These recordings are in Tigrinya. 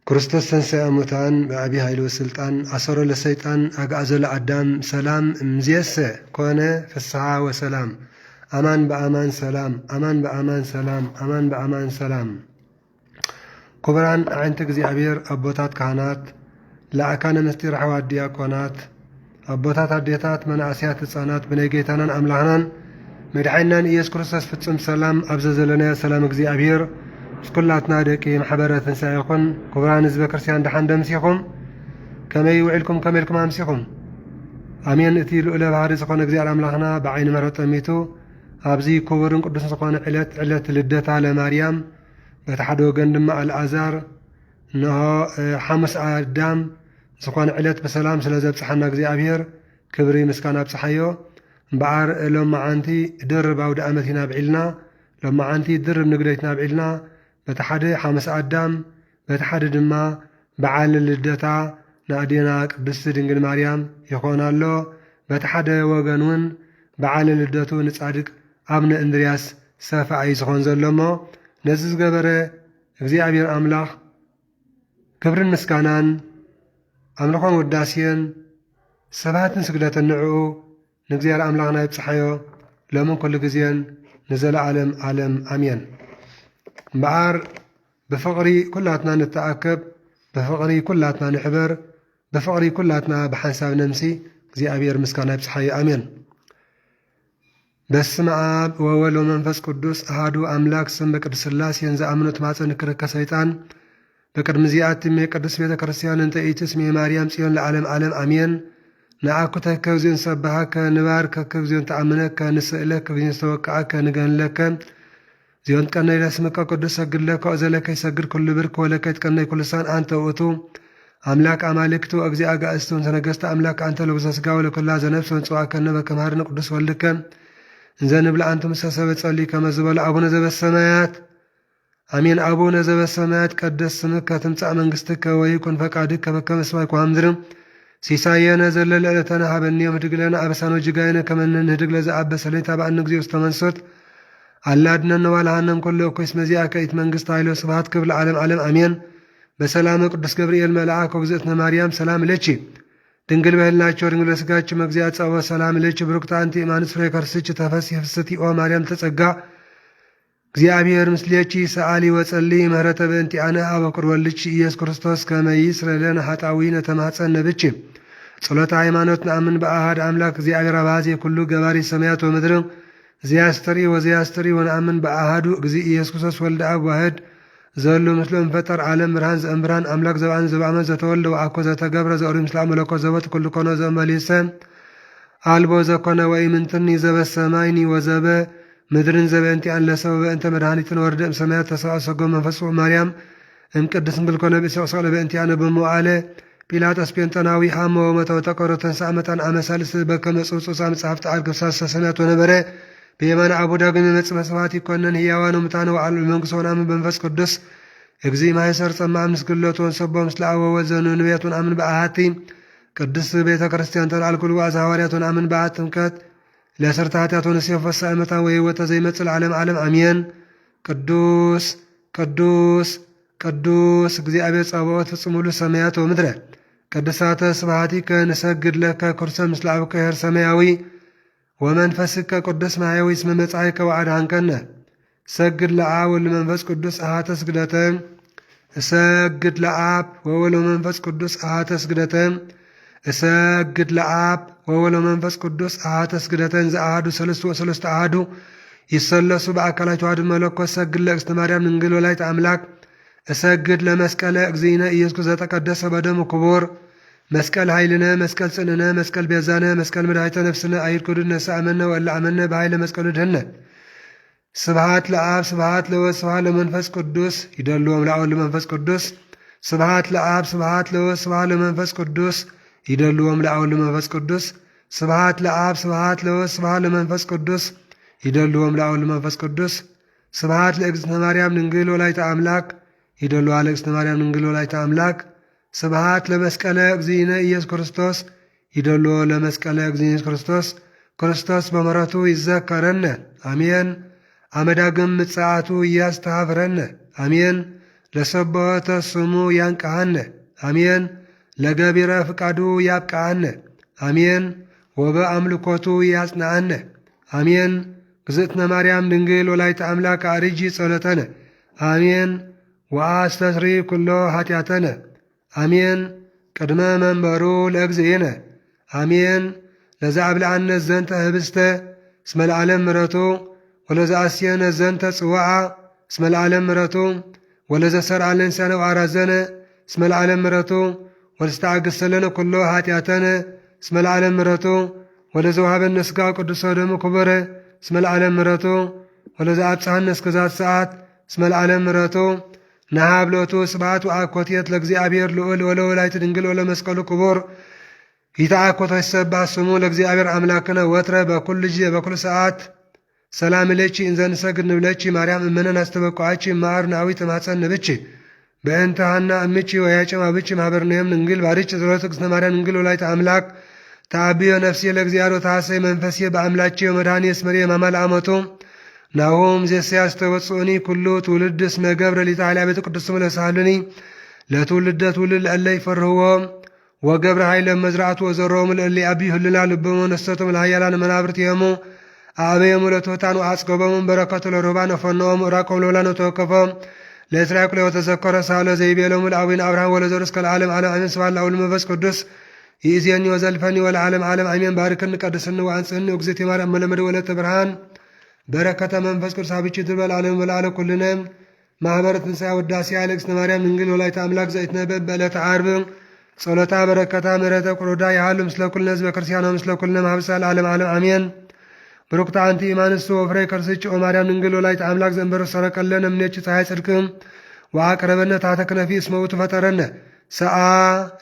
ክርስቶስ ተንሥአ እሙታን በአብይ ኃይሉ ስልጣን አሰሮ ለሰይጣን አግዓዞ ለአዳም ሰላም እምዝየሰ ኮነ ፍስሐ ወሰላም አማን በአማን ሰላም አማን በአማን ሰላም አማን በአማን ሰላም። ክቡራን አዕይንተ እግዚአብሔር አቦታት ካህናት ለአካነ ምስጢር አሕዋት ዲያቆናት አቦታት አዴታት መናእስያት ሕፃናት ብናይ ጌታናን አምላኽናን መድኃኒናን ኢየሱስ ክርስቶስ ፍጹም ሰላም ኣብ ዘለናዮ ሰላም እግዚአብሔር ስኩላትና ደቂ ማሕበረ ትንሣኤ ይኹን። ክቡራን ህዝበ ክርስቲያን ድሓን ደምሲኹም ከመይ ውዒልኩም ከመይ ኢልኩም ኣምሲኹም? ኣሜን። እቲ ልዑለ ባህሪ ዝኾነ እግዚአብሔር ኣምላኽና ብዓይኒ ምሕረቱ ጠሚቱ ኣብዚ ክቡርን ቅዱስን ዝኾነ ዕለት ልደታ ለማርያም በቲ ሓደ ወገን ድማ ኣልዓዛር እንሆ ሓሙስ ኣዳም ዝኾነ ዕለት ብሰላም ስለ ዘብፅሓና እግዚአብሔር ክብሪ ምስጋና ኣብፅሓዮ እምበኣር ሎማዓንቲ ድርብ ኣውደ ዓመት ኢና ብዒልና ሎማዓንቲ ድርብ ንግደት ኢና ብዒልና በቲ ሓደ ሓሙስ ኣዳም በቲ ሓደ ድማ በዓል ልደታ ንኣዴና ቅድስቲ ድንግል ማርያም ይኾን ኣሎ። በቲ ሓደ ወገን እውን በዓል ልደቱ ንጻድቅ ኣብነ እንድርያስ ሰፋኢ ዝኾን ዘሎ እሞ ነዚ ዝገበረ እግዚአብሔር ኣምላኽ ክብርን ምስጋናን ኣምልኾን ውዳስየን ሰባትን ስግደትን ንዕኡ ንእግዚአብሔር ኣምላኽና ይብፅሓዮ ሎምን ኩሉ ግዜን ንዘለዓለም ዓለም ኣሜን። እምበኣር ብፍቕሪ ኩላትና ንተኣከብ ብፍቕሪ ኩላትና ንሕበር ብፍቕሪ ኩላትና ብሓንሳብ ነምሲ እግዚአብሔር ምስጋና ይብፅሓዮ ኣሜን። በስመ አብ ወወልድ ወመንፈስ ቅዱስ አሐዱ አምላክ ስም በቅድስት ሥላሴን ዘአምኖት ማፀን ክርከ ሰይጣን በቅድሚ ዚአትም የቅዱስ ቤተ ክርስቲያን እንተ ኢትስም የማርያም ጽዮን ለዓለም ዓለም አሜን። ንኣኩተከ እግዚኦን ሰባሃከ ንባርከከ እግዚኦን ተኣምነከ ንስእለከ እግዚኦን ዝተወክዓከ ንገንለከ እግዚኦን ትቀነይ ለስምከ ቅዱስ ሰግድለከ እዘለከ ይሰግድ ኩሉ ብርክ ወለከ ይትቀነይ ኩሉ ሳን አንተ ውእቱ አምላክ አማልክቱ እግዚአ ጋእስቱ ተነገስተ አምላክ አንተ ለብሰ ሥጋ ወለኩላ ዘነፍስ ወንጽዋከነ በከማርነ ቅዱስ ወልድከ እንዘ ንብላ አንቱ ምሰሰበ ጸልይ ከመ ዝበለ አቡነ ዘበሰማያት አሜን። አቡነ ዘበሰማያት ቀደስ ስምከ ትምጻእ መንግሥትከ ወይኩን ፈቃድከ በከመ በሰማይ ከመ በምድር ሲሳየነ ዘለለ ዕለተነ ሀበነ ዮም ህድግ ለነ አበሳነ ወጌጋየነ ከመ ንህድግ ለዘአበሰ ሰሌታ በአነ እግዚኦ ውስተ መንሶት አላ አድኅነነ ወላሃነም ኩሉ እኩይ እስመ ዚአከ ኢት መንግሥት ኃይሎ ስብሐት ክብር ለዓለም ዓለም አሜን። በሰላመ ቅዱስ ገብርኤል መልአክ ወግዝእትነ ማርያም ሰላም ለቺ ድንግል በህልናቸው ድንግል በሥጋችም እግዚአብሔር ጸወ ሰላም ለቺ ብሩክት አንቲ እማንስ ፍሬ ከርስኪ ተፈሥሒ ፍስሕቲ ኦ ማርያም ተጸጋ እግዚአብሔር ምስሌኪ ሰአሊ ወጸልይ ምህረተ በእንቲአነ አብ ወፍቁር ወልድኪ ኢየሱስ ክርስቶስ ከመ ይስረይ ለነ ኃጣውኢነ ተማኅፀነ ብኪ ጸሎተ ሃይማኖት ነአምን በአሐድ አምላክ እግዚአብሔር አብአዜ ኩሉ ገባሪ ሰማያት ወምድር ዘያስተሪ ወዘያስተሪ ወነአምን በአሐዱ እግዚእ ኢየሱስ ክርስቶስ ወልደ አብ ዋሕድ ዘሎ ምስሎ እንፈጠር ዓለም ብርሃን ዘእምብርሃን አምላክ ዘብአን ዘበአመን ዘተወልደ ወአኮ ዘተገብረ ዘኦሪ ምስለ አብ መለኮት ዘቦት ኩሉ ኮነ ዘመሊሰ አልቦ ዘኮነ ወኢምንትኒ ዘበሰማይኒ ወዘበ ምድርን ዘበእንቲአን ለሰበ በእንተ መድኃኒትን ወርደ እምሰማያት ተሰብአ ሰጎም መንፈስ ማርያም እምቅድስት ድንግል ኮነ ብእሲ ወሰቀለ በእንቲአነ በመዋዕለ ጲላጦስ ጴንጠናዊ ሐመ ወሞተ ወተቀብረ ተንሥአ እሙታን አመ ሳልስ በከመ ጽሑፍ መጽሐፍ ጸአት ግብሳት ሰማያት ወነበረ በየማነ አቡ ዳግም ይመጽእ በስብሐት ይኰነን ሕያዋን ወሙታን ወዓልም መንግሥት ወነአምን በመንፈስ ቅዱስ እግዚእ ማይሰር ጸማዕ ምስግሎቱ ወንሰቦ ምስለ አብ ወወልድ ዘንበያት ወነአምን በአሐቲ ቅድስት ቤተ ክርስቲያን ተላዕል ኩሉ ወአዝ ሐዋርያት ወነአምን በአሐቲ ጥምቀት ለሰርተ ኃጢአት ወንስዮ ፈሳኢ እሙታን ወሕይወተ ዘይመጽእ ለዓለም ዓለም አሜን። ቅዱስ ቅዱስ ቅዱስ እግዚአብሔር ጸባኦት ፍጹም ሁሉ ሰማያት ወምድረ ቅድሳተ ስብሐቲከ ንሰግድ ለከ ኩርሰ ምስለ አብከ ኄር ሰማያዊ ወመንፈስከ ቅዱስ ማሕያዊ እስመ መጻእከ ወአድኃንከነ ሰግድ ለአብ ወወልድ ወመንፈስ ቅዱስ አሐተ ስግደተ እሰግድ ለአብ ወወልድ ወመንፈስ ቅዱስ አሐተ ስግደተ እሰግድ ለአብ ወወልድ ወመንፈስ ቅዱስ አሐተ ስግደተን ዘአሐዱ ሰለስቱ ወሰለስቱ አሐዱ ይሰለሱ በአካላቸው አሐዱ መለኮት ሰግድ ለእግዝእትነ ማርያም ድንግል ወላዲተ አምላክ እሰግድ ለመስቀለ እግዚእነ ኢየሱስ ክርስቶስ ዘተቀደሰ በደሙ ክቡር መስቀል ኃይልነ መስቀል ጽንዕነ መስቀል ቤዛነ መስቀል መድኃኒተ ነፍስነ አይርኩድ ነሳእመነ ወለአመነ በኃይለ መስቀሉ ድህነ ስብሐት ለአብ ስብሐት ለወልድ ስብሐት ለመንፈስ ቅዱስ ይደልዎም ለወልድ መንፈስ ቅዱስ ስብሐት ለአብ ስብሐት ለወልድ ስብሐት ለመንፈስ ቅዱስ ይደልዎም ለወልድ መንፈስ ቅዱስ ስብሐት ለአብ ስብሐት ለወልድ ስብሐት ለመንፈስ ቅዱስ ይደልዎም ለወልድ መንፈስ ቅዱስ ስብሐት ለእግዝእትነ ማርያም ድንግል ወላዲተ አምላክ ይደልዋ ለእግዝእትነ ማርያም ድንግል ወላዲተ አምላክ ስብሐት ለመስቀለ እግዚእነ ኢየሱስ ክርስቶስ ይደልዎ ለመስቀለ እግዚእነ ኢየሱስ ክርስቶስ ክርስቶስ በምሕረቱ ይዘከረነ አሜን። አመዳግም ምጽአቱ እያስተሃፍረነ አሜን። ለሰቦተ ስሙ ያንቃሃነ አሜን። ለገቢረ ፍቃዱ ያብቃሃነ አሜን። ወበአምልኮቱ ያጽናአነ አሜን። ግዝእትነ ማርያም ድንግል ወላዲተ አምላክ አርጂ ጸሎተነ አሜን። ወአስተስሪ ኩሎ ኃጢአተነ አሜን። ቅድመ መንበሩ ለእግዚእነ አሜን። ለዘአብልዐነ ዘንተ ህብስተ እስመ ለዓለም ምሕረቱ ወለዘአስየነ ዘንተ ጽዋዓ እስመ ለዓለም ምሕረቱ ወለዘሰርዐነ ንስያነ ወአራዘነ እስመ ለዓለም ምሕረቱ ወለዘተአገሰለነ ኩሎ ኃጢአተነ እስመ ለዓለም ምሕረቱ ወለዘወሃበነ ሥጋ ቅዱስ ደሙ ክቡረ እስመ ለዓለም ምሕረቱ ወለዘአብጽሐነ እስከዛት ሰዓት እስመ ለዓለም ምሕረቱ ናሃብሎቱ ስብሐት ወአኮቴት ለእግዚአብሔር ልዑል ወለወላዲቱ ድንግል ወለመስቀሉ ክቡር ይትአኮቶ ይሰብሐ ስሙ ለእግዚአብሔር አምላክነ ወትረ በኩሉ ጊዜ በኩሉ ሰዓት ሰላም ለኪ እንዘ ንሰግድ ንብለኪ ማርያም እመነን አስተበቋቺ ማር ናዊ ተማፀን ንብቺ በእንተ ሐና እምቺ ወያጨማ ብቺ ማህበርነም ድንግል ባርች ጸሎት እግዝእትነ ማርያም ድንግል ወላዲተ አምላክ ተአብዮ ነፍሴ ለእግዚአብሔር ታሰይ መንፈሴ በአምላቼ መድኃኔ እስመሬ ማማል አመቶ ናሆም ዘስያስ ተወጽኡኒ ኩሉ ትውልድ እስመ ገብረ ሊታልያ ቤተ ቅዱስ ለሳሉኒ ለትውልደ ትውልድ ለእለ ይፈርህዎ ወገብረ ኃይለ መዝራዕቱ ወዘሮሙ ለእለ አብይ ህልና ልቦሙ ነሰቶም ለሃያላን መናብርት የሙ አበየሙ ለትሑታን ወአጽገቦሙ በረከቱ ለርሁባን ወፈኖሙ ራቆም ለውላን ወተወከፎም ለእስራኤል ኩሎ ወተዘከረ ሳሎ ዘይቤሎሙ ለአቡነ አብርሃም ወለዘሩ እስከ ለዓለም ዓለም አሜን። ስብሐት ለአብ ወለመንፈስ ቅዱስ ይእዜኒ ወዘልፈኒ ወለዓለም ዓለም አሜን። ባርክኒ ቀድስኒ ወአንጽሕኒ እግዝእትየ ማርያም መለመደ ወለተ ብርሃን በረከተ መንፈስ ቅዱስ አብቺ ትበል ዓለም በላለ ኩልነ ማኅበረ ትንሣኤ ውዳሴ ለእግዝእትነ ማርያም ድንግል ወላዲተ አምላክ ዘኢትነበብ በዕለተ ዓርብ ጸሎታ በረከታ ምሕረተ ቁሩዳ ያህሉ ምስለ ኩልነ ህዝበ ክርስቲያኖ ምስለ ኩልነ ማኅበሳ ለዓለም ዓለም አሜን። ብሩክታ አንቲ ኢማንስቶ ወፍሬ ከርስች ኦ ማርያም ድንግል ወላዲተ አምላክ ዘእንበረ ሰረቀለነ እምኔች ፀሐይ ጽድቅም ወአቅረበነ ታሕተ ክነፊ እስመ ውእቱ ፈጠረነ ሰአ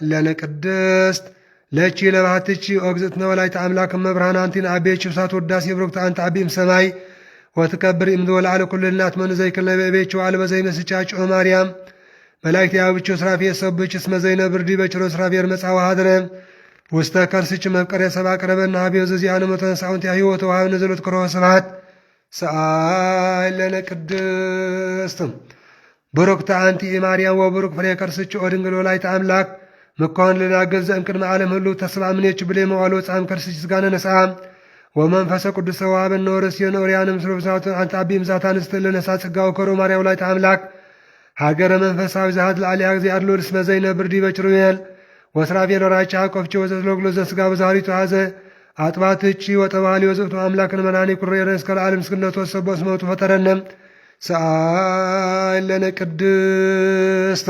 ለነ ቅድስት ለቺ ለባህትቺ ኦ እግዝእትነ ወላዲተ አምላክ እመብርሃን አንቲን አቤች ብሳት ውዳሴ ብሩክታ አንቲ አቢም ሰማይ ወትከብር እምዝ ወለዓለ ኩሉ ልናት መኑ ዘይክልነ በቤች ወአልበ ዘይመስጫች ኦ ማርያም መላእክት ያብቹ ስራፌ ሰብች እስመ ዘይነብር ዲበችሮ ስራፌር መጽሐ ሀድረ ውስተ ከርስች መፍቀርያ ሰብአ ቅረበና ሀቤ ዘዚአነ መተንሳውንት ያህይወት ወሃብ ነዘሎት ክሮ ስብሐት ሰአይ ለነ ቅድስት ብሩክታ አንቲ ማርያም ወብሩክ ፍሬ ከርስች ኦ ድንግል ወላዲተ አምላክ ምኳን ልናገዝ ዘእምቅድመ ዓለም ሁሉ ተስባ ምኔች ብሌ መዋሎ ጻም ከርስች ስጋነ ነሳ ወመንፈሰ ቅዱስ ወሃበነ ወረስየነ ኦርያነ ምስለ ብዛቱ አንተ አቢ ምዛት አንስት ለነሳ ጸጋው ከሮ ማርያም ወላዲተ አምላክ ሀገረ መንፈሳዊ ዛሃት ለአልያ ጊዜ አድሎ እስመ ዘይነብር ዲበችሩየል ወስራፌል ወራቻ ቆፍቼ ወዘትሎግሎ ዘስጋ በዛሪቱ ሀዘ አጥባትቺ ወጠባሊ ወዘብቱ አምላክን መናኒ ኩሬረን እስከ ለዓለም ምስክነቱ ወሰቦ እስመቱ ፈጠረነም ሰአይ ለነ ቅድስት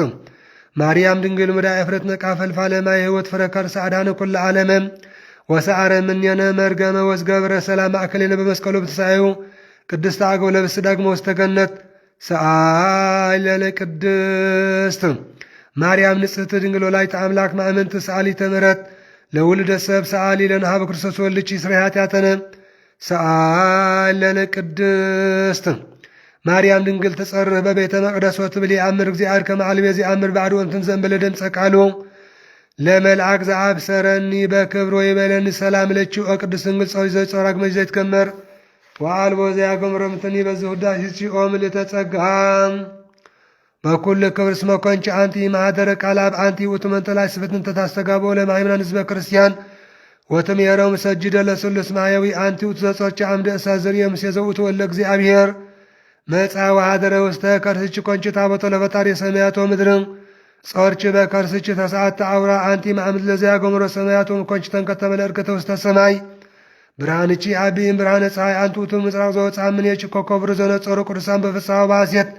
ማርያም ድንግል ምዳ እፍረት ነቃ ፈልፋለ ማይ ህይወት ፍረከር ሰዓዳነ ኩለ ዓለመም ወሰዓረ ምንየነ መርገመ ወዝገብረ ሰላም ማእከሌነ በመስቀሉ ብትሳዩ ቅድስት አገው ለብስ ዳግሞ ወስተገነት ሰአይ ለነ ቅድስት ማርያም ንጽሕት ድንግል ወላዲተ አምላክ ማእመንት ሰአሊተ ምሕረት ለውልደ ሰብ ሰአሊ ለነ ሀበ ክርስቶስ ወልድቺ ስርይ ኃጢአተነ ሰአይ ለነ ቅድስት ማርያም ድንግል ትጸርህ በቤተ መቅደስ ወትብል የአምር እግዚአብሔር ከመ አልቤ ዘአምር ባዕድ ወንትን ዘንበለ ደምፀ ቃሉ ለመልአክ ዘአብሰረኒ በክብሮ ይበለኒ ሰላም ለቺ ኦ ቅድስት ድንግል ጸሪ ዘጾራግ መጅ ዘይትከመር ወአልቦ ዘያገምሮ ምትኒ በዚህ ውዳሴ ኦ ምልዕተ ጸጋ በኩል ክብር እስመ ኮንቺ አንቲ ማኅደረ ቃልአብ አንቲ ውእቱ መንጠላይ ስፍትን ተታስተጋብኦ ለማእምራን ህዝበ ክርስቲያን ወትሜረው ሰጅደ ለስሉስ ማያዊ አንቲ ውእቱ ዘጾርቺ አምደ እሳት ዘርየ ሙሴ ዘውእቱ ወለ እግዚአብሔር መጽአ ወኀደረ ውስተ ከርስች ኮንቺ ታቦቶ ለፈጣሪ ሰማያት ወምድር ጾርች በከርስች ተሰዓተ አውራ አንቲ ማእምት ለዘያገምሮ ሰማያት ኮንቺ ተንከተመ ለእርገተ ውስተ ሰማይ ብርሃንቺ አቢም ብርሃነ ፀሐይ አንቲ ውእቱ ምጽራቅ ዘወፅአ እምኔኪ ኮከብ ዘነጸሩ ቅዱሳን በፍስሐ ወበሐሴት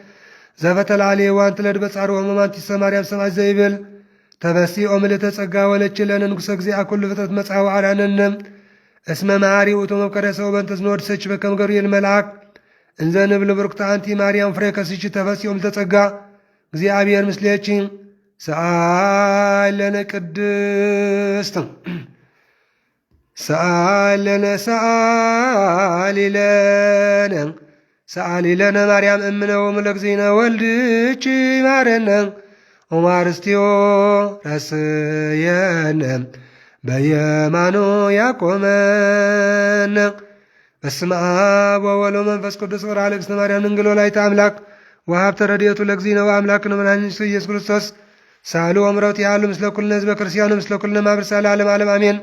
ዘበተላሌ ዋንት ለድ በጻሩ ወመማንቲ ሰማርያም ሰማይ ዘይብል ተበሲኦ ምልዕተ ጸጋ ወለች ለነ ንጉሠ እግዚአ ኩሉ ፍጥረት መጽአ ወአዳነነ እስመ መሐሪ ውእቱ መፍቀሬ ሰው በእንተ ዝንወድሰች በከመ ገብርኤል መልአክ እንዘ ንብል ብሩክታ አንቲ ማርያም ፍሬ ከርስች ተፈሲኦ ምልዕተ ጸጋ እግዚአብሔር ምስሌኪ ሰአሊ ለነ ቅድስት ሰአሊ ለነ ማርያም እምነ ወእምለእግዚእነ ወልድኪ ማረነ ወማርስትዮ ረስየነ በየማኖ ያቆመነ በስመ አብ ወወልድ ወመንፈስ ቅዱስ ወርኃ ለእግዝእትነ ማርያም ድንግል ወላዲተ አምላክ ወሀብተ ረድኤቱ ለእግዚእነ ወአምላክነ ወመድኃኒነ ኢየሱስ ክርስቶስ ሳሉ ወምሕረቱ ያሉ ምስለ ኩልነ ህዝበ ክርስቲያኑ ምስለ ኩልነ ማኅበረ ለዓለመ ዓለም አሜን።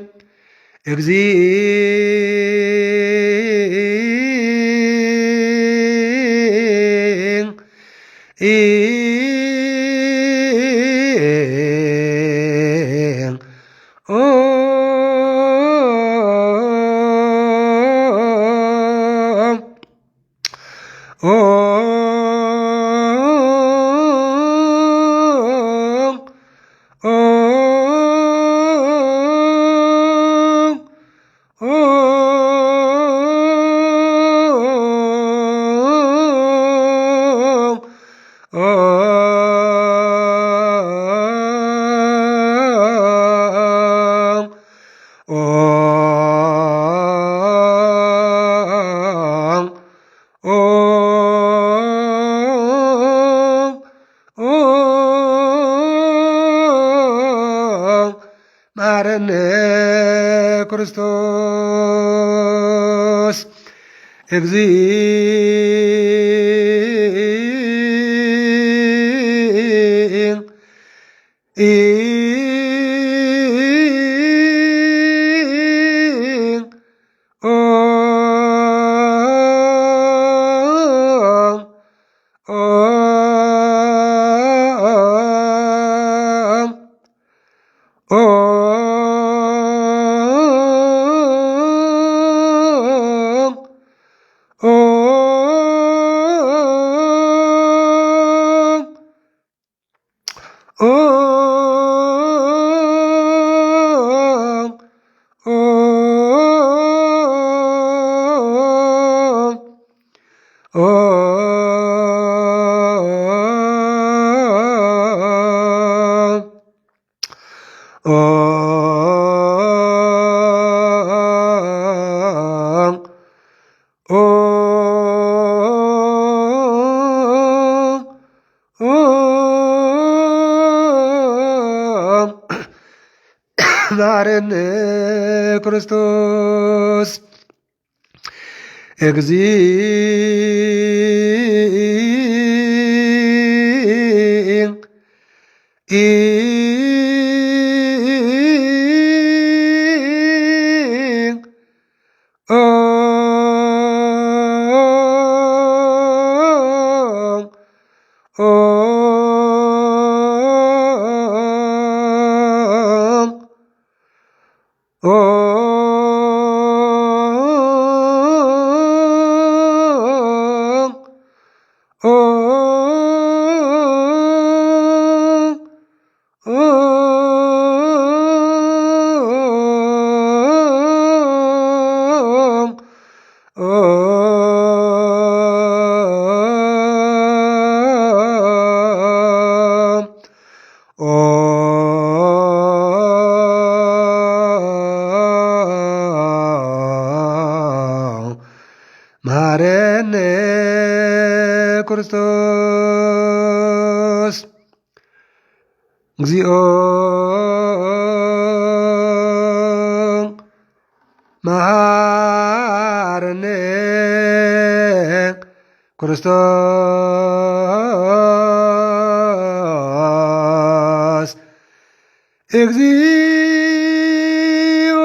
ማረነ ክርስቶስ ማረነ ክርስቶስ ማረነ ክርስቶስ እግዚኦ መሐረነ ክርስቶስ እግዚኦ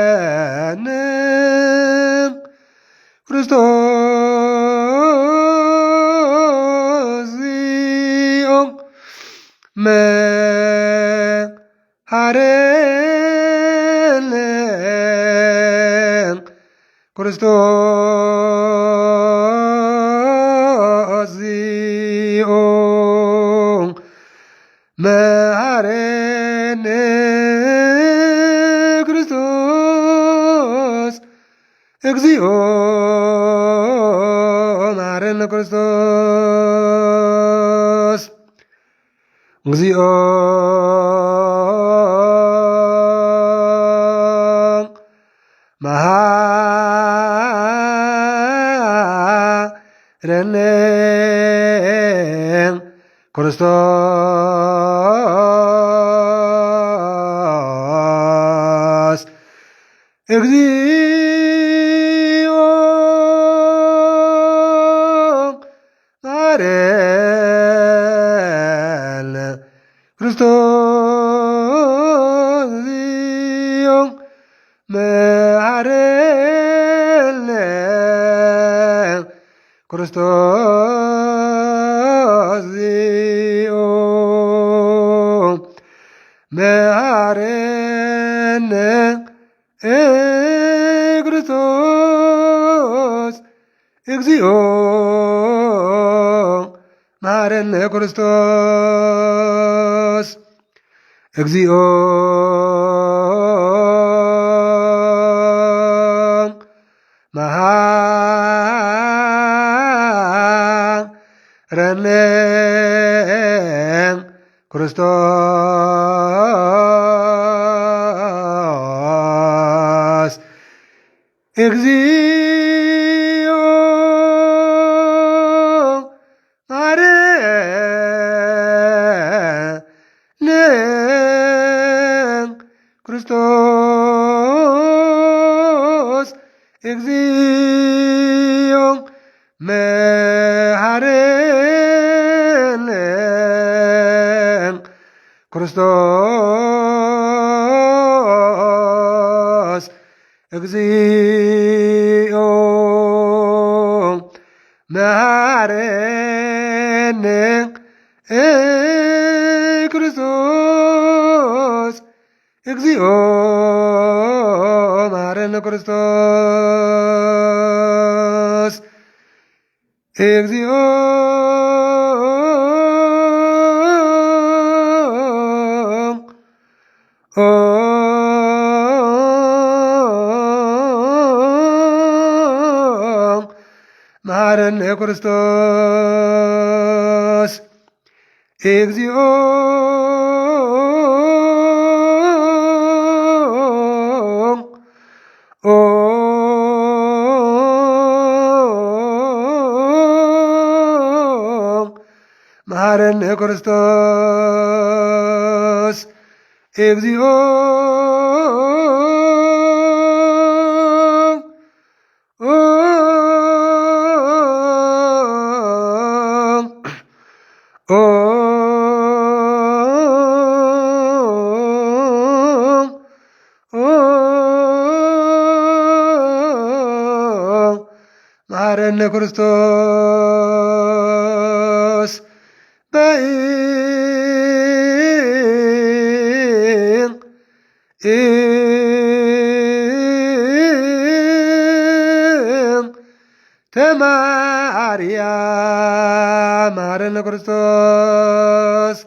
ማረነ ክርስቶስ እግዚኦ መሐረነ ክርስቶስ እግዚኦ መሐረነ ክርስቶስ እግዚኦ መሐረነ ክርስቶስ እግዚኦ መሐረነ ክርስቶስ እግዚኦ ክርስቶስ እግዚኦ መሐረነ ክርስቶስ እግዚኦ መሐረነ ክርስቶስ እግዚኦ መሐረነ ክርስቶስ እግዚኦ መሐረነ ክርስቶስ እግዚኦ መሐረነ ክርስቶስ እግዚኦ መሐረነ ክርስቶስ እግዚኦ መሐረነ ክርስቶስ እግዚኦ መሐረነ ክርስቶስ እግዚኦ መሐረነ ክርስቶስ እግዚኦ መሐረነ ክርስቶስ ተማርያም መሐረነ ክርስቶስ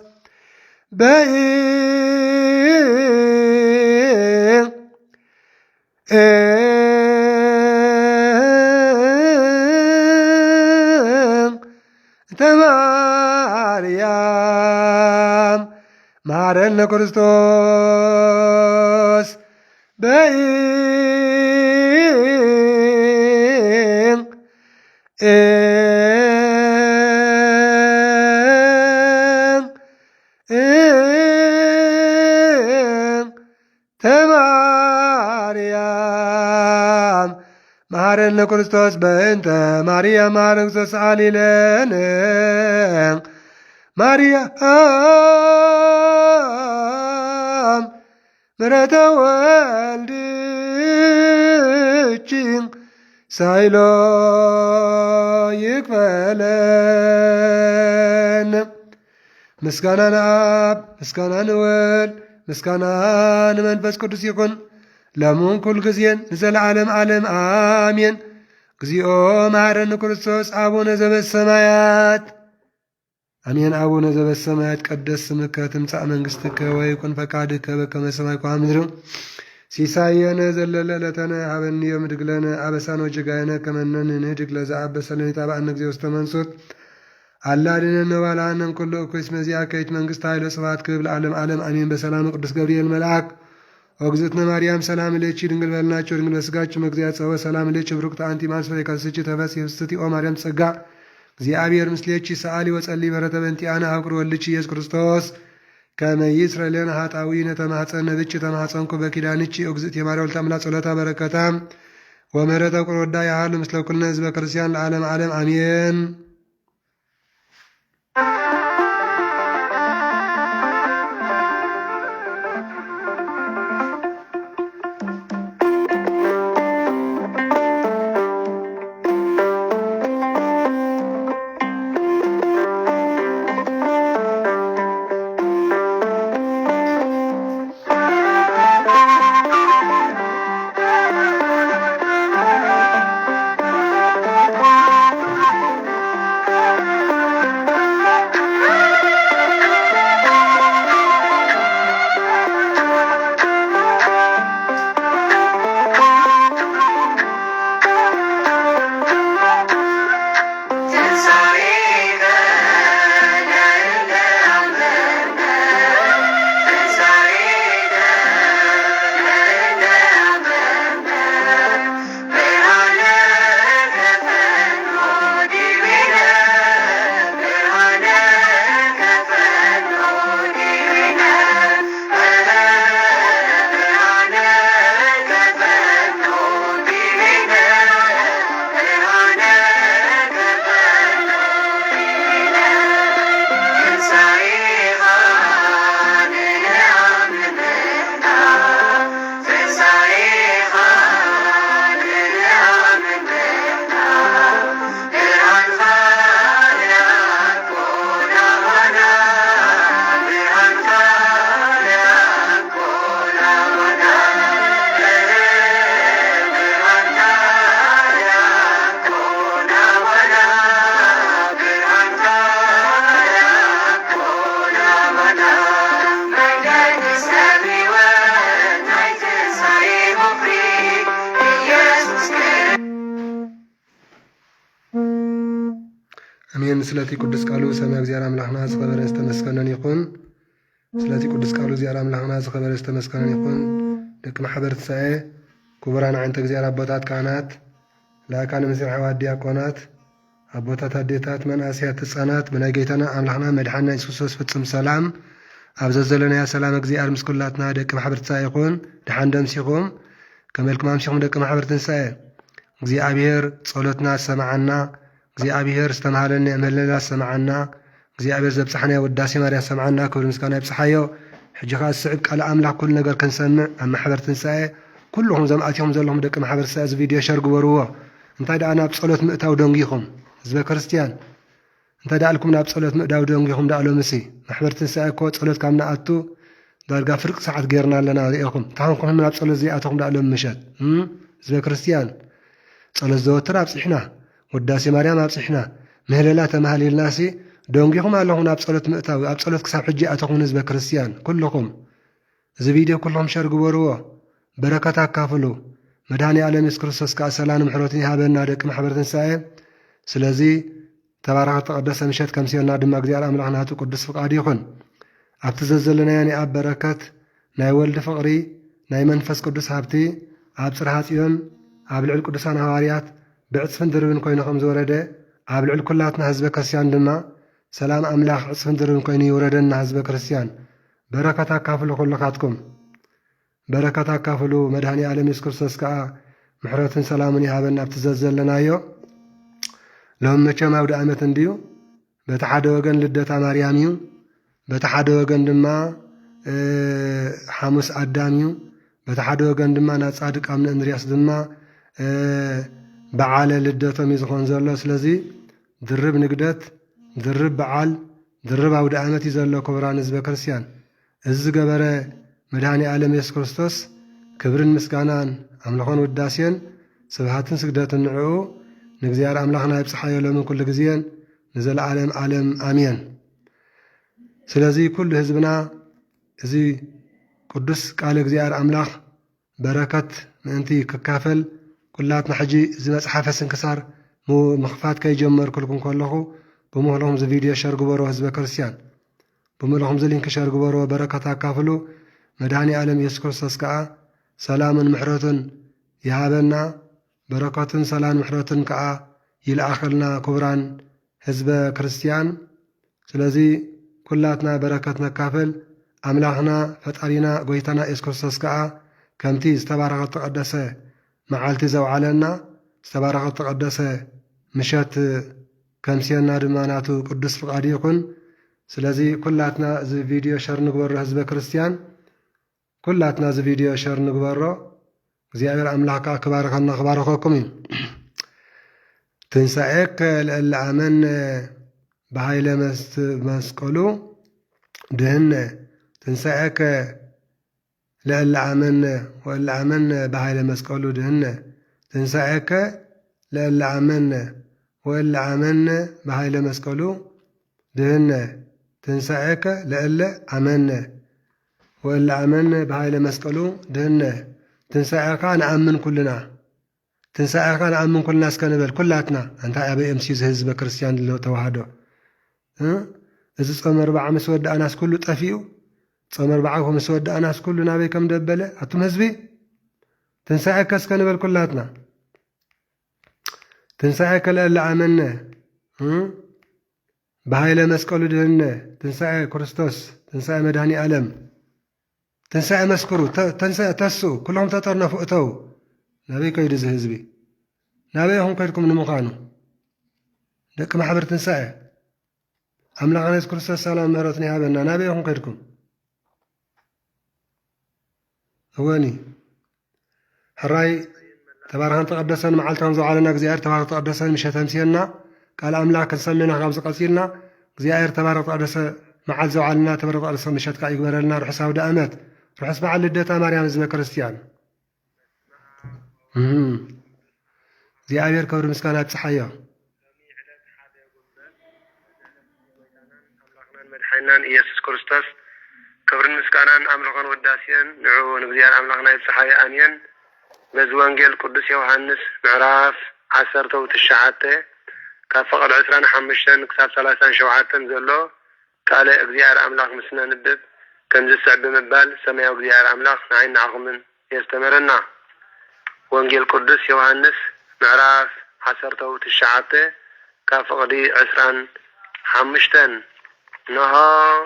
ተማርያም መሐረነ ክርስቶስ ተማርያም መሐረነ ክርስቶስ በእንተ ማርያም ማረግ ተሳሊ ለነ ማርያም ምሕረተ ወልድኪ ሳይሎ ይክፈለን። ምስጋና ለአብ ምስጋና ንወልድ ምስጋና ንመንፈስ ቅዱስ ይኩን ለሙን ኩል ጊዜን ንዘለዓለም ዓለም አሜን። እግዚኦ መሐረነ ክርስቶስ አቡነ ዘበሰማያት አሜን። አቡነ ዘበሰማያት ይትቀደስ ስምከ ትምጻእ መንግሥትከ ወይኩን ፈቃድከ በከመ በሰማይ ከማሁ በምድር ሲሳየነ ዘለለ ዕለትነ ሀበነ ዮም ህድግ ለነ አበሳነ ወጌጋየነ ከመ ንሕነግ ለዘአበሰ ለነ ኢታብአነ እግዚኦ ውስተ መንሱት አላ አድኅነነ ወባልሐነ እምኩሉ እኩይ እስመ ዚአከ ይእቲ መንግሥተ ኃይል ወስብሐት ክብር ለዓለመ ዓለም አሜን። በሰላም ቅዱስ ገብርኤል መልአክ ወእግዝእትነ ማርያም ሰላም ለኪ ድንግል በልናቸው ድንግል በሥጋችሁ መግዚአት ጸወ ሰላም ለኪ ብሩክት አንቲ እምአንስት ከስቺ ተፈሥሒ ፍስሕቲ ኦ ማርያም ጸጋ እግዚአብሔር ምስሌኪ ሰአሊ ወጸልይ በረተ በእንቲአነ አብቅር ወልድኪ ኢየሱስ ክርስቶስ ከመ ይስረይ ለነ ኃጣውኢነ ተማኅፀነ ብኪ ተማኅፀንኩ በኪዳንኪ እግዝእትየ ማርያም ወለተ አምላክ ጸሎታ በረከታ ወምሕረተ ቁር ወዳ ያህል ምስለ ኩልነ ሕዝበ ክርስቲያን ለዓለም ዓለም አሜን። أمين سلاتي قدس قالوا سمع زيارة ملحنا خبر استمسكنا يكون سلاتي قدس قالوا زيارة ملحنا خبر استمسكنا يكون دك محبر تسعي كبران عن تجزيرة بوتات كانت لا كان مسير حواد دياكونات أبوتات هديتات من آسيات الصنات من أجيتنا أملحنا مدحنا يسوس فتسم سلام أبززلنا يا سلام أجزيار مسكولاتنا دك محبر تسعي يكون دحان دمسيكم كملكم أمشيكم دك محبر تنسعي زي أبير صلتنا سمعنا زي أبير استمهلنا مللا سمعنا زي أبير زبصحنا والداسي ماريا سمعنا كل مسكنا بصحيو حجها السعب قال أملاح كل نجار كنسمع أما حبر تنسعي كلهم زماتهم زلهم دك محبر ساز فيديو شرق وروه انت دا أنا بصلت مئتاو دونجيهم زي كريستيان انت دا لكم نا بصلت مئتاو دونجيهم دا مسي محبر تنسعي كو صلت كامنا أتو دارقا فرق ساعات غيرنا لنا ريقكم تعالكم من بصلت زياتهم دا مشات زي كريستيان صلت زوتر أبصحنا وداسي مريم أبصحنا مهللا تمهلي الناسي دونجيهم اللهم أبصلت مئتاو أبصلت كساب حجي أتقون نسبة كريستيان كلكم زي فيديو كلهم شارقوا وروه بركة كافلو مداني على مسكرسوس كأسلان محروتين هابنا دك محبرتين سايب سلازي تبارك تقدس مشات كمسيرنا دم أقديار أملاحنا هاتو قدس فقادي يخون أبتززلنا يعني أب بركات ناي ولد فقري ناي منفس قدس هابتي أب صرحات يوم أب العل قدسان هواريات بعصفن دربن كوين خمز ورده أب العل كلاتنا حزب كريستيان دما سلام أملاح عصفن دربن كوين يوردنا حزب كريستيان بركة كافلو كلكاتكم بركة كافلو مدهني على مسكرسوس كا محرة سلامني هابنا أبتززلنا يو لهم مچا ماود أمت انديو بتحد وغن لدتا مرياميو بتحد وغن دما حاموس أداميو بتحد وغن دما نصادق أمن اندرياس دما بعال لدتا ميزخون زلو سلازي درب نقدت درب بعال درب عود أمتي زلو كبران زبا كرسيان إز قبره مداني عالم يسوع كريستوس كبرن مسكانان أملاخون وداسين سبحاتن سجدات النعو نجزيار أملاخنا يبصحيو لهم كل جزيان نزل عالم آمين سلازي كل حزبنا زي قدس قال جزيار أملاخ بركة أنتي ككافل كلاتنا حجي زي مصحف سنكسار مو مخفات كي جمر كلكم كلهم بمهلهم زي فيديو شارق برو حزب كريستيان بمهلهم زي لينك شارق برو بركة كافلو مداني عالم يسوع كريستوس كا سلام محرتن يهابنا بركة سلام محرتن كا يلأخلنا كبران حزب كريستيان سلازي كلاتنا بركتنا كافل أملاحنا فتارينا قويتنا يسوع كريستوس كا كمتي استبارك التقدسة معالتي زو علينا استبارك التقدسة مشات كمسينا دماناتو قدس فقادي يكون سلازي كلاتنا زي فيديو شر نقبر حزب كريستيان كلاتنا زي فيديو شير نقبره زيادة أملاك كباركنا خباركم تنسأك الأمن بهايل مسكولو دهن تنسأك للأمن والأمن بهايل مسكولو دهن تنسأك للأمن والأمن بهايل مسكولو دهن تنسأك للأمن وإلا أمن بهاي مسكلو دهنا تنساء كان أمن كلنا تنساء كان أمن كل الناس كنبل كلاتنا أنت أبي أمسيز حزب كريستيان اللي توحدوا إذا صام 4 مسود أناس كله طفيو صام 4 مسود أناس كله نبي كم دبلة أتم حزبي تنساء كاس كنبل كلاتنا تنساء كلا إلا أمنا بهاي مسكلو دهنا تنساء كريستوس تنساء مدهني ألم تنسى مسكرو تنسى تسو كلهم تطرنا فوقتو نبي كيد زهزبي نبي هم كيدكم نمقانو دك محبر تنسى أملاقنا يذكر السلام مرتني هابنا نبي هم كيدكم هواني حراي تبارك تقدسن معلتهم زعلنا زيار تبارك تقدسن مش تمسينا قال أملاك نسمينا خبز قصيرنا زيار تبارك تقدس معل زعلنا تبارك تقدسن مش هتكا يقبل لنا روح ساود أمات روح اسمع للدتا مريم زي كريستيان زي أبير كبر مسكانات صحية مدحنان إيسوس كريستوس كبر مسكانان أملغان وداسيان نعو نبزيار أملغنا صحية أمين بزوانجيل قدس يوحنس معراف 10 وتشعته كفقد 25 كساب 37 زلو قال اغزيار املاك مسنا ندب كم زسع بمبال سماء اغزيار املاك نعين عقمن يستمرنا وانجيل قدس يوحنس معراف حسرته تشعته كفقد 25 نها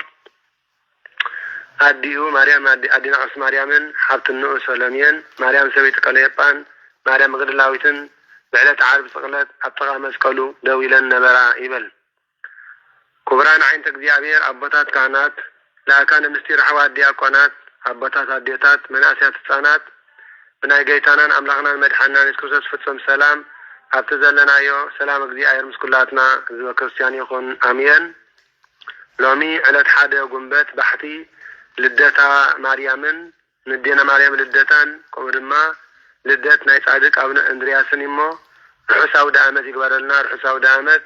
أديو مريم أدينا عرس مريمن حبت النؤس سلمين مريم سويت قليبان مريم غدلاويتن بعلت عارب سقلت أبطغى مسكلو دويلا نبرا إبل كبران عين تكذيابير أبطات كانت لا كان مستير حواد دياقونات أبطات أديتات مناسيات الصانات بناي قيتانان أملاغنا المدحنا نسكوسس فتسم سلام أبتزلنا يو سلام أكذيابير مسكولاتنا زوا كريستيان يكون أمين لومي علت حادة قنبت بحثي لدتا مريمن ندينا مريم لدتان كومدما لدت ناي صادق ابن اندرياسن يمو رحساو دامت يقبرلنا رحساو دامت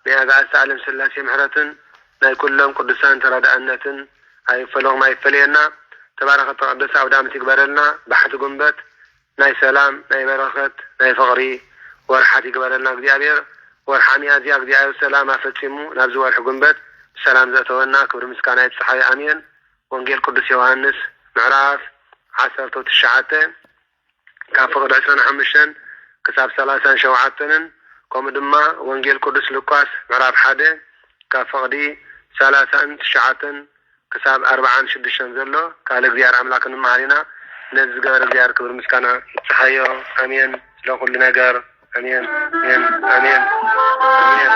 نياغا سالم سلاسي محرتن ناي كلهم قدسان ترادأنتن اي فلوغ ما يفلينا تبارك التقدس او دامت يقبرلنا بحث قنبت ناي سلام ناي برخت ناي فقري ورحات يقبرلنا قديابير ورحانيا زياق ديايو سلام افتشمو نابزو ورح قنبت سلام ذاتونا كبر مسكانا يتصحي امين وانجيل قدس يوحنس معراف 19 كان فقد 25 كتاب 37 كم دما وانجيل قدس لوقاس معراف 1 كان فقد 39 كتاب 46 زلو قال እግዚአብሔር አምላክን ማሪና ነዚህ ጋር እግዚአብሔር ክብር ምስጋና ይጽሐዮ አሜን ለሁሉ ነገር አሜን አሜን አሜን አሜን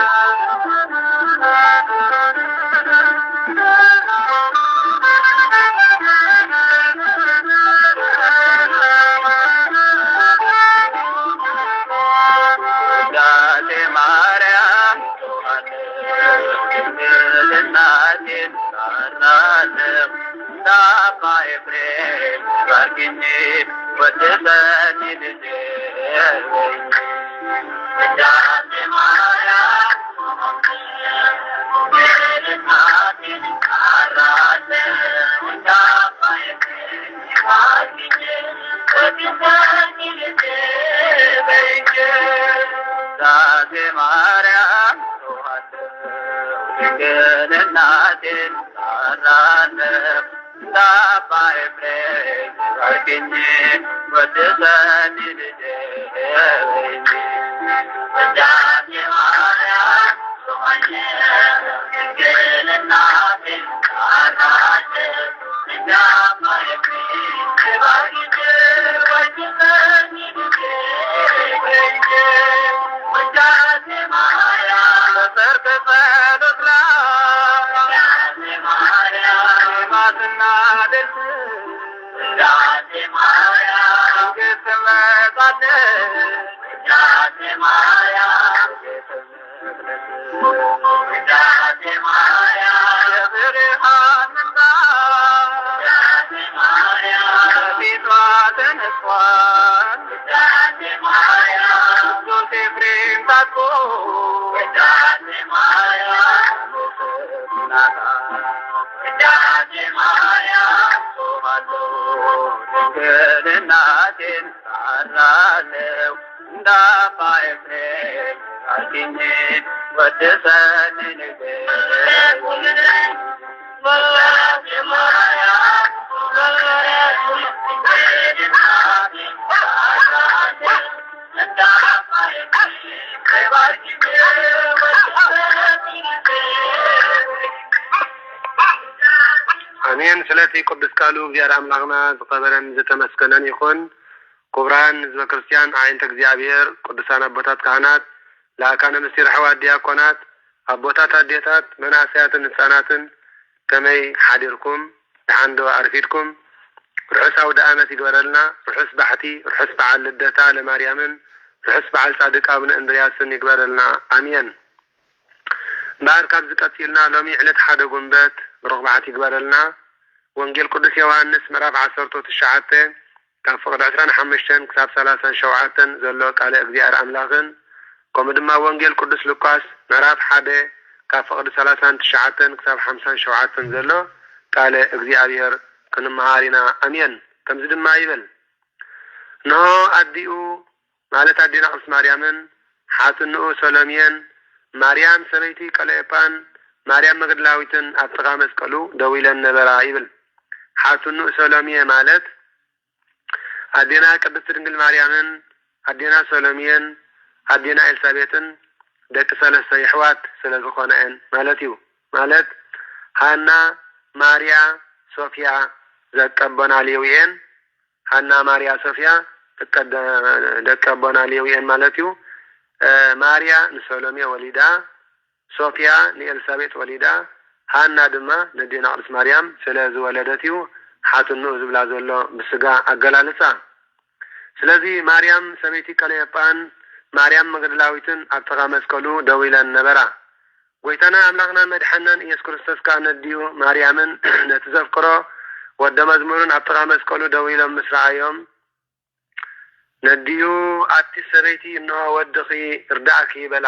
أمين سلاتي قدس قالوا زيارة أملاغنا زقبرا زتمسكنا يخون كبران زوا كريستيان عين تكزيابير قدسان أبوتات كهانات لا كان مسير حواد دياقونات أبوتات أديتات مناسيات النسانات كمي حادركم عندو أرفيدكم رحس ودامت يقبرلنا رحس بحتي رحس بعل لدتا لماريامن رحس بعل صادق ابن اندرياسن يقبرلنا امين بار كاب زكاتيلنا لومي علت حدا قنبت برغبعت يقبرلنا وانجيل قدس يوحنس مراف 19 كان فقد 25 كتاب 37 زلو قال እግዚአብሔር አምላክን كما وانجيل قدس لوقاس مراف 1 كان فقد 39 كتاب 57 زلو قال እግዚአብሔር كنمهارنا أمين كم زد ما يبل نو أديو مالت أدينا قص مريمن حاتنو سلامين ማርያም ሰበይቲ ቀለዮጳን ማርያም መግደላዊትን አጥቃ መስቀሉ ደዊለን ነበራ ይብል ሓቱኑ ሰሎሚየ ማለት አዴና ቅድስት ድንግል ማርያምን አዴና ሰሎሚየን አዴና ኤልሳቤጥን ደቂ ሰለስተ ይሕዋት ስለዝኾነን ማለት እዩ ማለት ሃና ማርያ ሶፊያ ዘቀበና ሌዊየን ሃና ማርያ ሶፊያ ደቀበና ሌዊየን ማለት እዩ ማርያ ንሰሎሚየ ወሊዳ ሶፊያ ንኤልሳቤጥ ወሊዳ ሃና ድማ ንዴና ቅድስት ማርያም ስለዝወለደት እዩ ሓቱኑ ዝብላ ዘሎ ብስጋ አገላለጻ ስለዚ ማርያም ሰበይቲ ቀለዮጳን ማርያም መግደላዊትን አጥቃ መስቀሉ ደዊለን ነበራ ጎይታና አምላክና መድሓናን ኢየሱስ ክርስቶስ ካነዲዩ ማርያምን ነትዘፍቅሮ ወደ መዝሙርን አጥቃ መስቀሉ ደዊሎም ምስራዮም ነዲዩ አቲ ሰበይቲ እንሆ ወድኺ እርዳእኪ በላ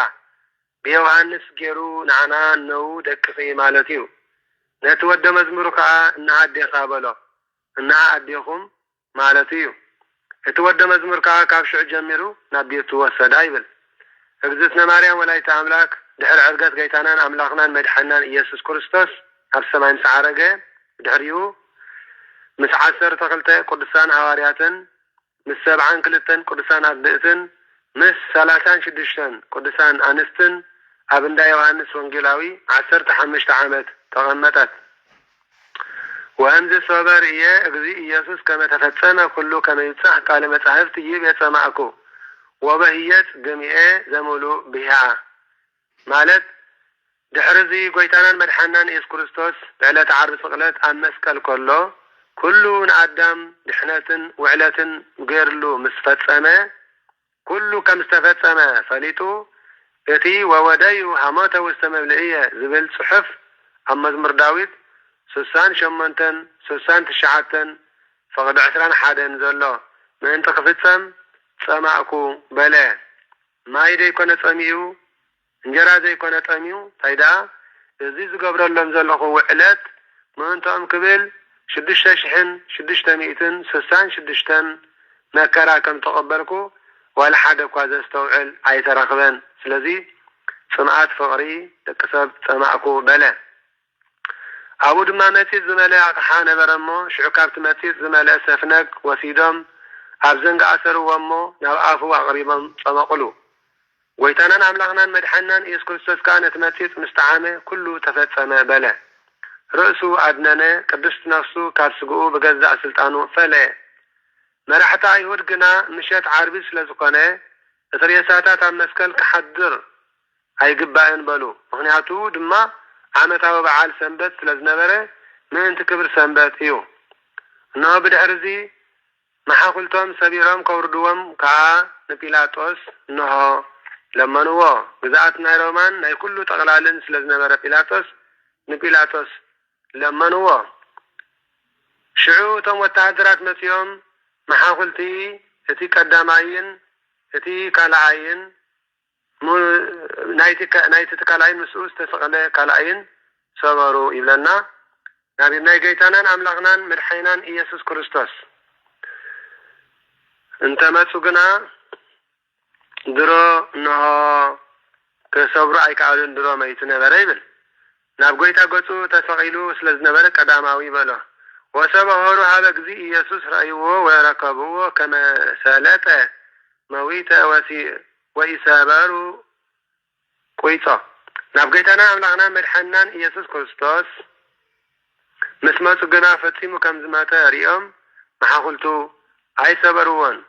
ብዮሐንስ ገይሩ ንዓና ነው ደቅኺ ማለት እዩ ነቲ ወደ መዝሙሩ ከዓ እናሃዴኻ በሎ እናሃ አዴኹም ማለት እዩ እቲ ወደ መዝሙር ከዓ ካብ ሽዑ ጀሚሩ ናብ ቤቱ ወሰዳ ይብል እግዝእትነ ማርያም ወላዲተ አምላክ ድሕሪ ዕርገት ጎይታናን አምላክናን መድሓናን ኢየሱስ ክርስቶስ ኣብ ሰማይ ምስ ዓረገ ድሕሪኡ ምስ 12 ቅዱሳን ሐዋርያትን ምስ 72 ቅዱሳን አርድእትን ምስ 36 ቅዱሳን አንስትን ኣብ እንዳ ዮሐንስ ወንጌላዊ 15 ዓመት ተቐመጠት وأنزل صبر إيه أجزي إيسوس كما تفتسم كل كما يتصح قال مصحفت يب يسمعكو وبهيت جميع زمولو بها مالت دحرزي قويتانا مدحنان إيس كريستوس بعلة عرض فقلت عن مسكال كله نعدم دحنة وعلة غيرلو مستفتسمة كله كم استفتسمة فليتو اتي ووديو هماته واستمبلئية زبل صحف أما مزمر داويد سوسان تشعتن فقد 11 زلو من انت خفتسم سمعكو بلا ما يدي يكون صميو انجرا زي يكون صميو فايدا ازي زغبرلهم زلخو وعلت ما انتم كبل 6,600 مكرا كم تقبلكو ولا حدا كواز استوعل اي ترخبن سلازي سمعات فقري تكسب سمعكو بلا أبو دما ماتيت زملاء حان برمو شعكابت ماتيت زملاء سفنك وسيدم أبزنق أسر ومو نوعافوا قريبا صمقلو ويتانا عملغنا مدحنان إيس كريستوس كانت ماتيت مستعامة كله تفتسما بلا رأسو أدنانا كدست نفسو كارسقو بقزع سلطانو فلا مرحتا يهود قنا مشات عربيس لزقنا تريساتات عم مسكال كحدر أي قبائن بلو مغنياتو دما عامتها وبعال سنبت لزنبرة من انت كبر سنبت ايو انه بدحرزي محاقلتهم سبيرهم كوردوهم كا نبيلاتوس انه لما نوو بزاعت نايرومان ناي كله تغلالن سلزنبرة نبيلاتوس لما نوو شعوتهم والتعذرات مسيوم محاقلتي اتي قداماين اتي كالعاين نايتي تكالاين مسؤوس تسقنا كالاين صبروا إبلنا نبينا جيتانا أملاقنا مرحينا إيسوس كريستوس انت ما تسوقنا درو انه كصبروا أي كعالون درو ما يتنا بريبل نابقويتا قوتو تسقيلو سلزنا برك قداماوي بلا وسبهورو هذا قزي إيسوس رأيوه وركبوه كما سالته مويتا وإسابارو كويتا نابقيتنا أملاقنا مرحنان إيسوس كريستوس مسماتو قنا فتيمو كم زماتا ريهم محاقلتو أي سبروان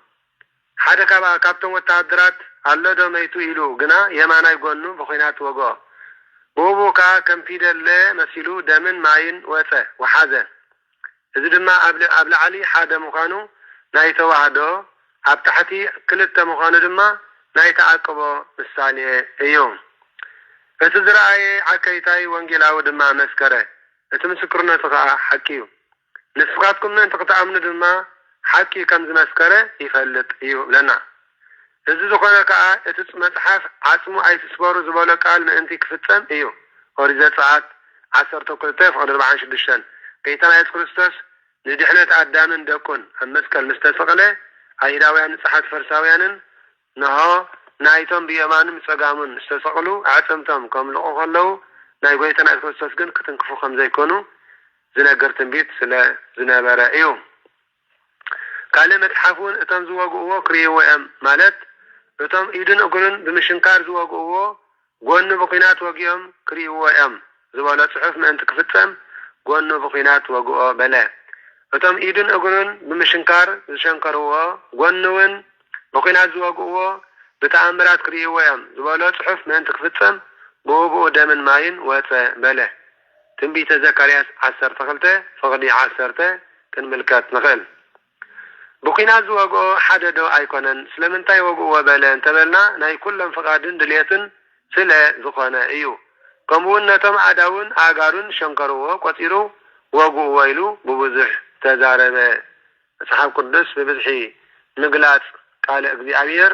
حدا كابتن والتعدرات الله دو ميتو إلو قنا يمانا يقولنو بخينات وقو بوبو كم فيدا اللي مسيلو دمن معين وفا وحازا إذا دما أبل علي حدا مخانو نايتو وحدو أبتحتي كلتا مخانو دما نايتا عقبو مثالي ايوم فتزرعي عكيتاي وانجلاو دما مسكره اتمسكرنا تقع حكيو نسفقاتكم من تقطع من دما حكي كم مسكره يفلت ايو لنا إذا زخونا كا اتس مصحف عصمو اي تسبارو زبالو قال ما انتي كفتم ايو ورزات ساعات 10 فقد 4 كيتنا يس كريستوس ندحنت عدامن دكون المسكال مستسقله ايداويان صحات فرساويانن نها ናይቶም ብየማንም ጸጋሙን ዝተሰቕሉ ዓጽምቶም ከም ልቑ ከለዉ ናይ ጎይታና ክርስቶስ ግን ክትንክፉ ከም ዘይኮኑ ዝነገር ትንቢት ስለ ዝነበረ እዩ። ካልእ መጽሓፉን እቶም ዝወግእዎ ክርእይዎ እዮም ማለት እቶም ኢድን እግሩን ብምሽንካር ዝወግእዎ ጎኑ ብኹናት ወጊኦም ክርእይዎ እዮም ዝበሎ ጽሑፍ ምእንቲ ክፍጸም ጎኑ ብኹናት ወግኦ በለ። እቶም ኢድን እግሩን ብምሽንካር ዝሸንከርዎ ጎኑውን ብኹናት ዝወግእዎ ብተኣምራት ክርእይዎ እዮም ዝበሎ ጽሑፍ ምእንቲ ክፍጸም ብውግኡ ደምን ማይን ወፀ በለ። ትንቢተ ዘካርያስ 12 ፍቕዲ 10 ክንምልከት ንኽእል። ብኹናት ዝወግኦ ሓደ ዶ ኣይኮነን ስለምንታይ ወግእዎ በለ እንተበልና ናይ ኩሎም ፍቓድን ድልየትን ስለ ዝኾነ እዩ። ከምኡውን ነቶም ኣዳውን ኣጋሩን ሸንከርዎ ቆፂሩ ወግእዎ ኢሉ ብብዙሕ ተዛረበ። መጽሓፍ ቅዱስ ብብዝሒ ምግላጽ ቃለ እግዚአብሔር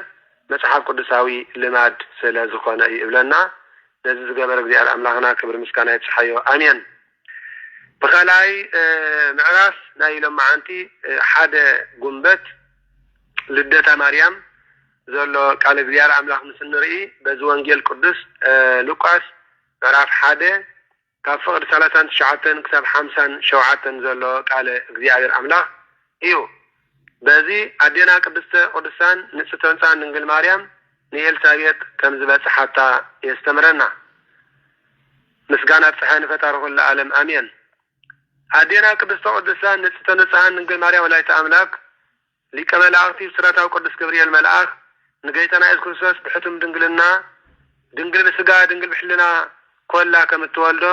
መጽሓፍ ቅዱሳዊ ልማድ ስለ ዝኾነ እዩ ይብለና። ነዚ ዝገበረ እግዚአብሔር ኣምላኽና ክብሪ ምስጋና ይብጽሓዮ ኣሜን። ብኸላይ ምዕራፍ ናይ ሎማዓንቲ ሓደ ጉንበት ልደታ ማርያም ዘሎ ቃል እግዚአብሔር ኣምላኽ ምስ ንርኢ በዚ ወንጌል ቅዱስ ሉቃስ ምዕራፍ 1 ካብ ፍቕዲ 39 ክሳብ 57 ዘሎ ቃል እግዚአብሔር ኣምላኽ እዩ። በዚ ኣዴና ቅድስተ ቅዱሳን ንጽሕተ ንጹሓን ድንግል ማርያም ንኤልሳቤጥ ከም ዝበጽሓታ የስተምረና። ምስጋና ጽሕን ፈጣሪ ኩሉ ዓለም ኣሜን። ኣዴና ቅድስተ ቅዱሳን ንጽሕተ ንጹሓን ድንግል ማርያም ወላዲተ ኣምላክ ሊቀ መላእክቲ ብስራታዊ ቅዱስ ገብርኤል መልአክ ንጌታና ኢየሱስ ክርስቶስ ብሕቱም ድንግልና ድንግል ብስጋ ድንግል ብሕልና ኮላ ከም እትወልዶ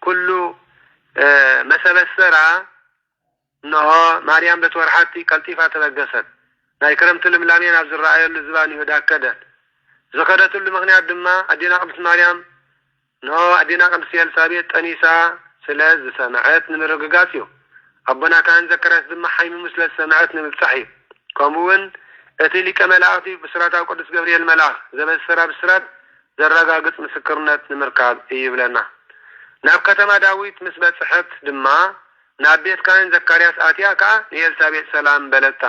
ኩሉ መሰበሰራ እንሆ ማርያም በተወርሓቲ ቀልጢፋ ተበገሰት። ናይ ክረምቲ ልምላሜን ኣብ ዝረኣየሉ ዝባን ይሁዳ ከደት። ዝኸደትሉ ምክንያት ድማ ኣዴና ቅድስት ማርያም እንሆ ኣዴና ቅድስት ኤልሳቤጥ ጠኒሳ ስለ ዝሰምዐት ንምርግጋጽ እዩ። ኣቦና ካህን ዘከርያስ ድማ ሓይሙ ስለ ዝሰምዐት ንምብጻሕ እዩ። ከምኡውን እቲ ሊቀ መላእክቲ ብስራታዊ ቅዱስ ገብርኤል መልአክ ዘበሰራ ብስራት ዘረጋግጽ ምስክርነት ንምርካብ እዩ ይብለና። ናብ ከተማ ዳዊት ምስ በጽሐት ድማ ናብ ቤት ካህን ዘካርያስ ኣትያ ከዓ ንኤልሳቤጥ ሰላም በለታ።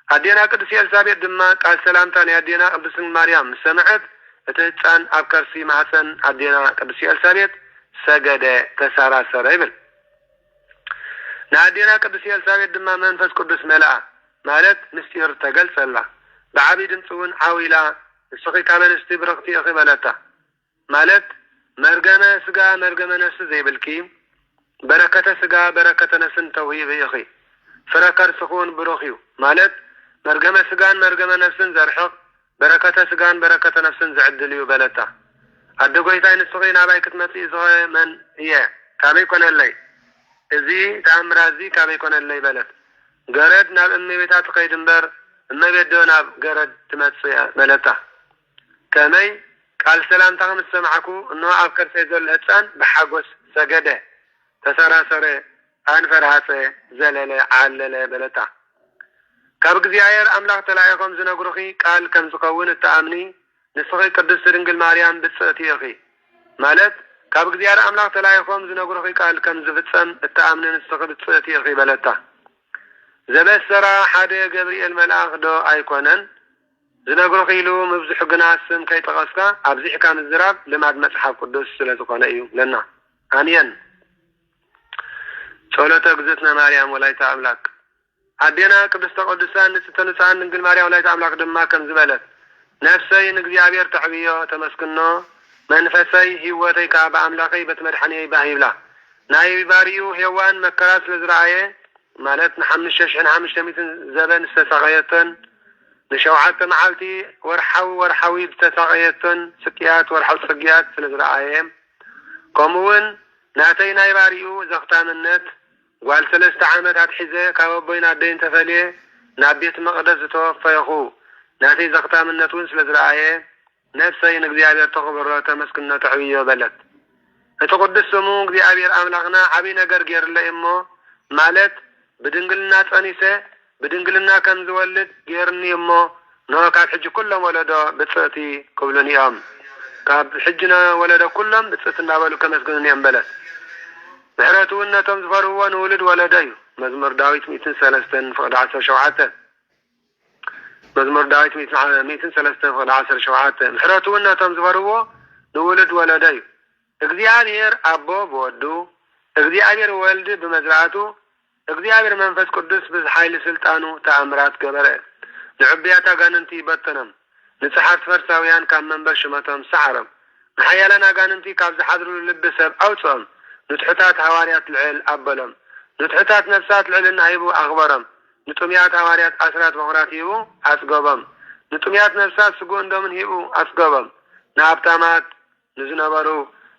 ኣዴና ቅድስት ኤልሳቤጥ ድማ ቃል ሰላምታ ናይ ኣዴና ቅድስት ማርያም ምስ ሰምዐት እቲ ህፃን ኣብ ከርሲ ማህፀን ኣዴና ቅድስት ኤልሳቤጥ ሰገደ ተሰራሰረ ይብል። ንኣዴና ቅድስት ኤልሳቤጥ ድማ መንፈስ ቅዱስ መልአ ማለት ምስጢር ተገልጸላ። ብዓብይ ድምፂ እውን ዓዊላ ንስኺ ካብ ኣንስቲ ብርኽቲ ኢኺ በለታ ማለት መርገመ ስጋ መርገመ ነፍሲ ዘይብልኪ በረከተ ስጋ በረከተ ነፍስን ተውሂብ ኢኺ ፍረ ከርስኹን ብሩኽ እዩ ማለት መርገመ ስጋን መርገመ ነፍስን ዘርሕቕ በረከተ ስጋን በረከተ ነፍስን ዝዕድል እዩ በለታ። ኣደ ጎይታይ ንስኺ ናባይ ክትመጽእ ዝኸ መን እየ ካበይ ኮነለይ እዚ ተኣምራ እዚ ካበይ ኮነለይ በለት። ገረድ ናብ እመቤታ ትኸይድ እምበር እመቤት ዶ ናብ ገረድ ትመጽእ በለታ። ከመይ ቃል ሰላምታ ከም ዝሰማዓኩ እንሆ ኣብ ከርሰይ ዘሎ ህፃን ብሓጎስ ሰገደ ተሰራሰረ ኣንፈርሃፀ ዘለለ ዓለለ በለታ። ካብ እግዚአብሔር ኣምላኽ ተላኢኾም ዝነግሩኺ ቃል ከም ዝኸውን እተኣምኒ ንስኺ ቅድስቲ ድንግል ማርያም ብፅእቲ ኢኺ ማለት ካብ እግዚአብሔር ኣምላኽ ተላኢኾም ዝነግሩኺ ቃል ከም ዝፍጸም እተኣምኒ ንስኺ ብፅእቲ ኢኺ በለታ። ዘበሰራ ሓደ ገብርኤል መልአኽ ዶ ኣይኮነን ዝነግሩኺ ኢሉ ምብዙሕ ግና ስም ከይጠቐስካ ኣብዚሕካ ምዝራብ ልማድ መጽሓፍ ቅዱስ ስለ ዝኾነ እዩ ለና ኣሜን። ጸሎተ እግዝእትነ ማርያም ወላዲተ ኣምላክ ኣዴና ቅድስተ ቅዱሳን ንጽሕተ ንጹሓን ድንግል ማርያም ወላዲተ ኣምላክ ድማ ከም ዝበለት ነፍሰይ ንእግዚአብሔር ተዕብዮ ተመስግኖ መንፈሰይ ህይወተይ ከዓ ብኣምላኸይ በቲ መድሓኒየይ ባህ ይብላ። ናይ ባርዩ ሄዋን መከራ ስለ ዝረኣየ ማለት ን5500 ዘበን ዝተሳቐየቶን ንሸውዓተ መዓልቲ ወርሓዊ ዝተሳቐየቶን ስቅያት ወርሓዊ ጽግያት ስለ ዝረኣየ ከምኡውን ናተይ ናይ ባርዩ ዘኽታምነት ጓል 3 ዓመት ኣትሒዘ ካብ ኣቦይን ኣደይን ተፈልየ ናብ ቤት መቕደስ ዝተወፈይኹ ናተይ ዘኽታምነት እውን ስለ ዝረኣየ ነፍሰይ ንእግዚአብሔር ተኽብሮ ተመስግኖ ተዕብዮ በለት። እቲ ቅዱስ ስሙ እግዚአብሔር ኣምላኽና ዓብይ ነገር ገይሩለይ እሞ ማለት ብድንግልና ጸኒሰ ብድንግልና ከም ዝወልድ ገይርኒ እሞ ንሆ ካብ ሕጂ ኩሎም ወለዶ ብፅእቲ ክብሉን እዮም። ካብ ሕጂ ወለዶ ኩሎም ብፅእቲ እናበሉ ከመስግኑን እዮም በለት። ምሕረቱ እውን ነቶም ዝፈርዎ ንውልድ ወለደ እዩ። መዝሙር ዳዊት 103 ፍቕዲ 17 مزمور داويت 137 محرته الناتم زبروا نولد ولدي እግዚአብሔር አቦ በወዱ እግዚአብሔር ወልድ በመዝራቱ እግዚአብሔር መንፈስ ቅዱስ በኃይል ስልጣኑ ተአምራት ገበረ ንዕብያታ ጋንንቲ በተነም ንጽሐት ፈርሳውያን ካብ መንበር ሽመቶም ሰዓረም ንሓያላን አጋንንቲ ካብ ዝሓድሩ ልብሰብ አውጾም ንትሑታት ሐዋርያት ልዕል አበሎም ንትሑታት ነፍሳት ልዕልና ሂቡ አኽበሮም ንጡምያት ሐዋርያት አስራት በኩራት ሂቡ አስገቦም ንጡምያት ነፍሳት ስጉ እንደምን ሂቡ አስገቦም ንሀብታማት ንዝነበሩ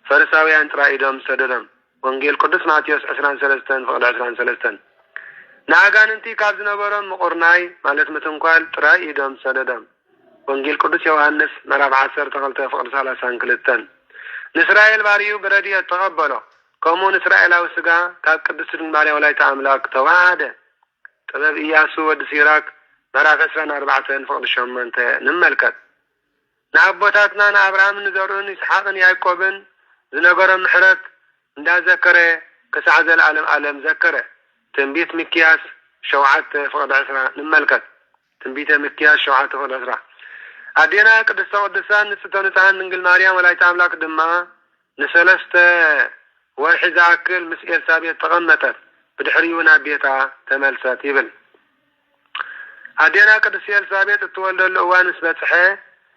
ፈሪሳውያን ጥራኢዶም ሰደዶም ወንጌል ቅዱስ ማቴዎስ 23:23 ናጋንንቲ ካብ ዝነበሮም ምቁርናይ ማለት ምትንኳል ጥራኢዶም ሰደዶም ወንጌል ቅዱስ ዮሐንስ ምዕራፍ 12:32 ንእስራኤል ባሪዩ በረድኤት ተቀበሎ ከምኡ እስራኤላዊ ስጋ ካብ ቅድስት ድንግል ማርያም ወላዲተ አምላክ ተዋሃደ ጥበብ ኢያሱ ወዲ ሲራክ ምዕራፍ 24:8 ንመልከት ንአቦታትና ንአብርሃም ንዘሩን ይስሐቅን ያዕቆብን ዝነገሮም ምሕረት እንዳዘከረ ክሳዕ ዘለዓለም ዓለም ዘከረ ትንቢት ሚክያስ 7:10 ንመልከት ትንቢተ ሚክያስ 7:10 አዴና ቅድስተ ቅዱሳን ንጽሕተ ንጹሐን ድንግል ማርያም ወላዲተ አምላክ ድማ ንሰለስተ ወርሒ ዝኣክል ምስ ኤልሳቤጥ ተቐመጠት ብድሕሪኡ ናብ ቤታ ተመልሰት ይብል አዴና ቅድስት ኤልሳቤጥ እትወልደሉ እዋን ምስ በጽሐ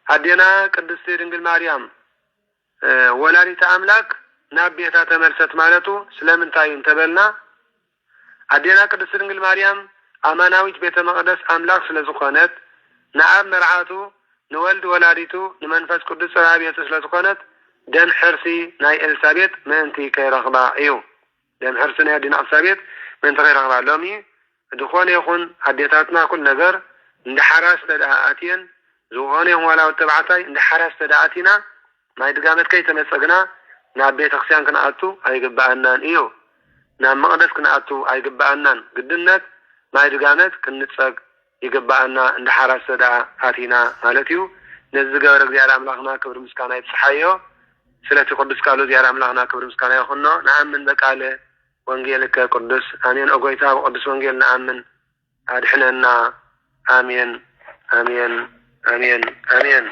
አዴና ቅድስት ድንግል ማርያም ወላዲተ አምላክ ናብ ቤታ ተመልሰት ማለቱ ስለምንታይ እንተበልና አዴና ቅድስት ድንግል ማርያም አማናዊት ቤተ መቅደስ አምላክ ስለዝኾነት ንአብ መርዓቱ ንወልድ ወላዲቱ ንመንፈስ ቅዱስ ጽራቤቱ ስለዝኾነት ደም ሕርሲ ናይ ኤልሳቤጥ ምእንቲ ከይረኽባ እዩ ደም ሕርሲ ናይ አዴና ኤልሳቤጥ ምእንቲ ከይረኽባ ሎሚ ድኾነ ይኹን አዴታትና ኩል ነገር እንደ ሓራስ ተዳኣትየን ዝኾነ ይኹን ወላዲ ተባዕታይ እንደ ሓራስ ተዳኣቲና ናይ ድጋመት ከይተመጸግና ናብ ቤተ ክርስቲያን ክንኣቱ ኣይግባአናን እዩ ናብ መቅደስ ክንኣቱ ኣይግባአናን ግድነት ናይ ድጋመት ክንጸግ ይግባአና እንደ ሓራስ ተዳኣቲና ማለት እዩ ነዚ ገበረ እግዚአብሔር አምላክና ክብር ምስጋና ይብጽሐዮ ስለቲ ቅዱስ ቃሉ እግዚአብሔር አምላክና ክብር ምስጋና ይኹኖ ነአምን በቃለ ወንጌልከ ቅዱስ አሜን ኦጎይታ በቅዱስ ወንጌል ነአምን አድሕነና አሜን አሜን አሜን አሜን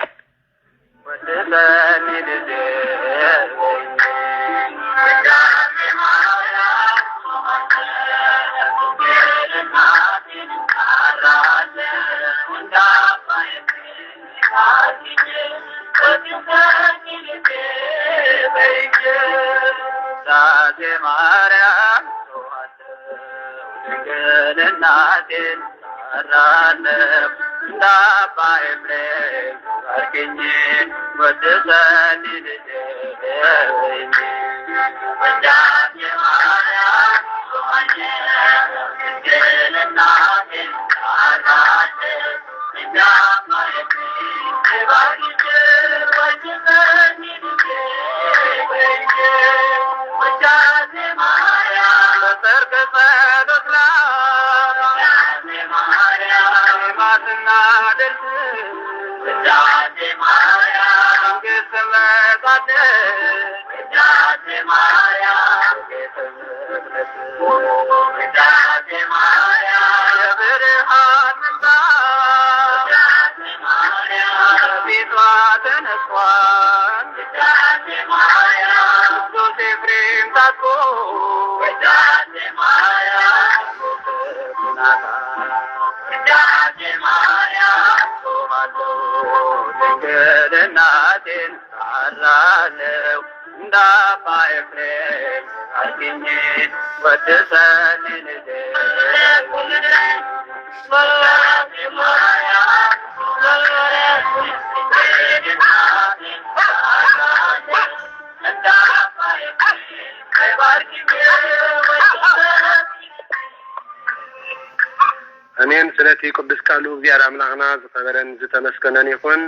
አሜን ስለቲ ቅዱስ ቃሉ እግዚአብሔር አምላክና ዝኸበረን ዝተመስገነን ይኹን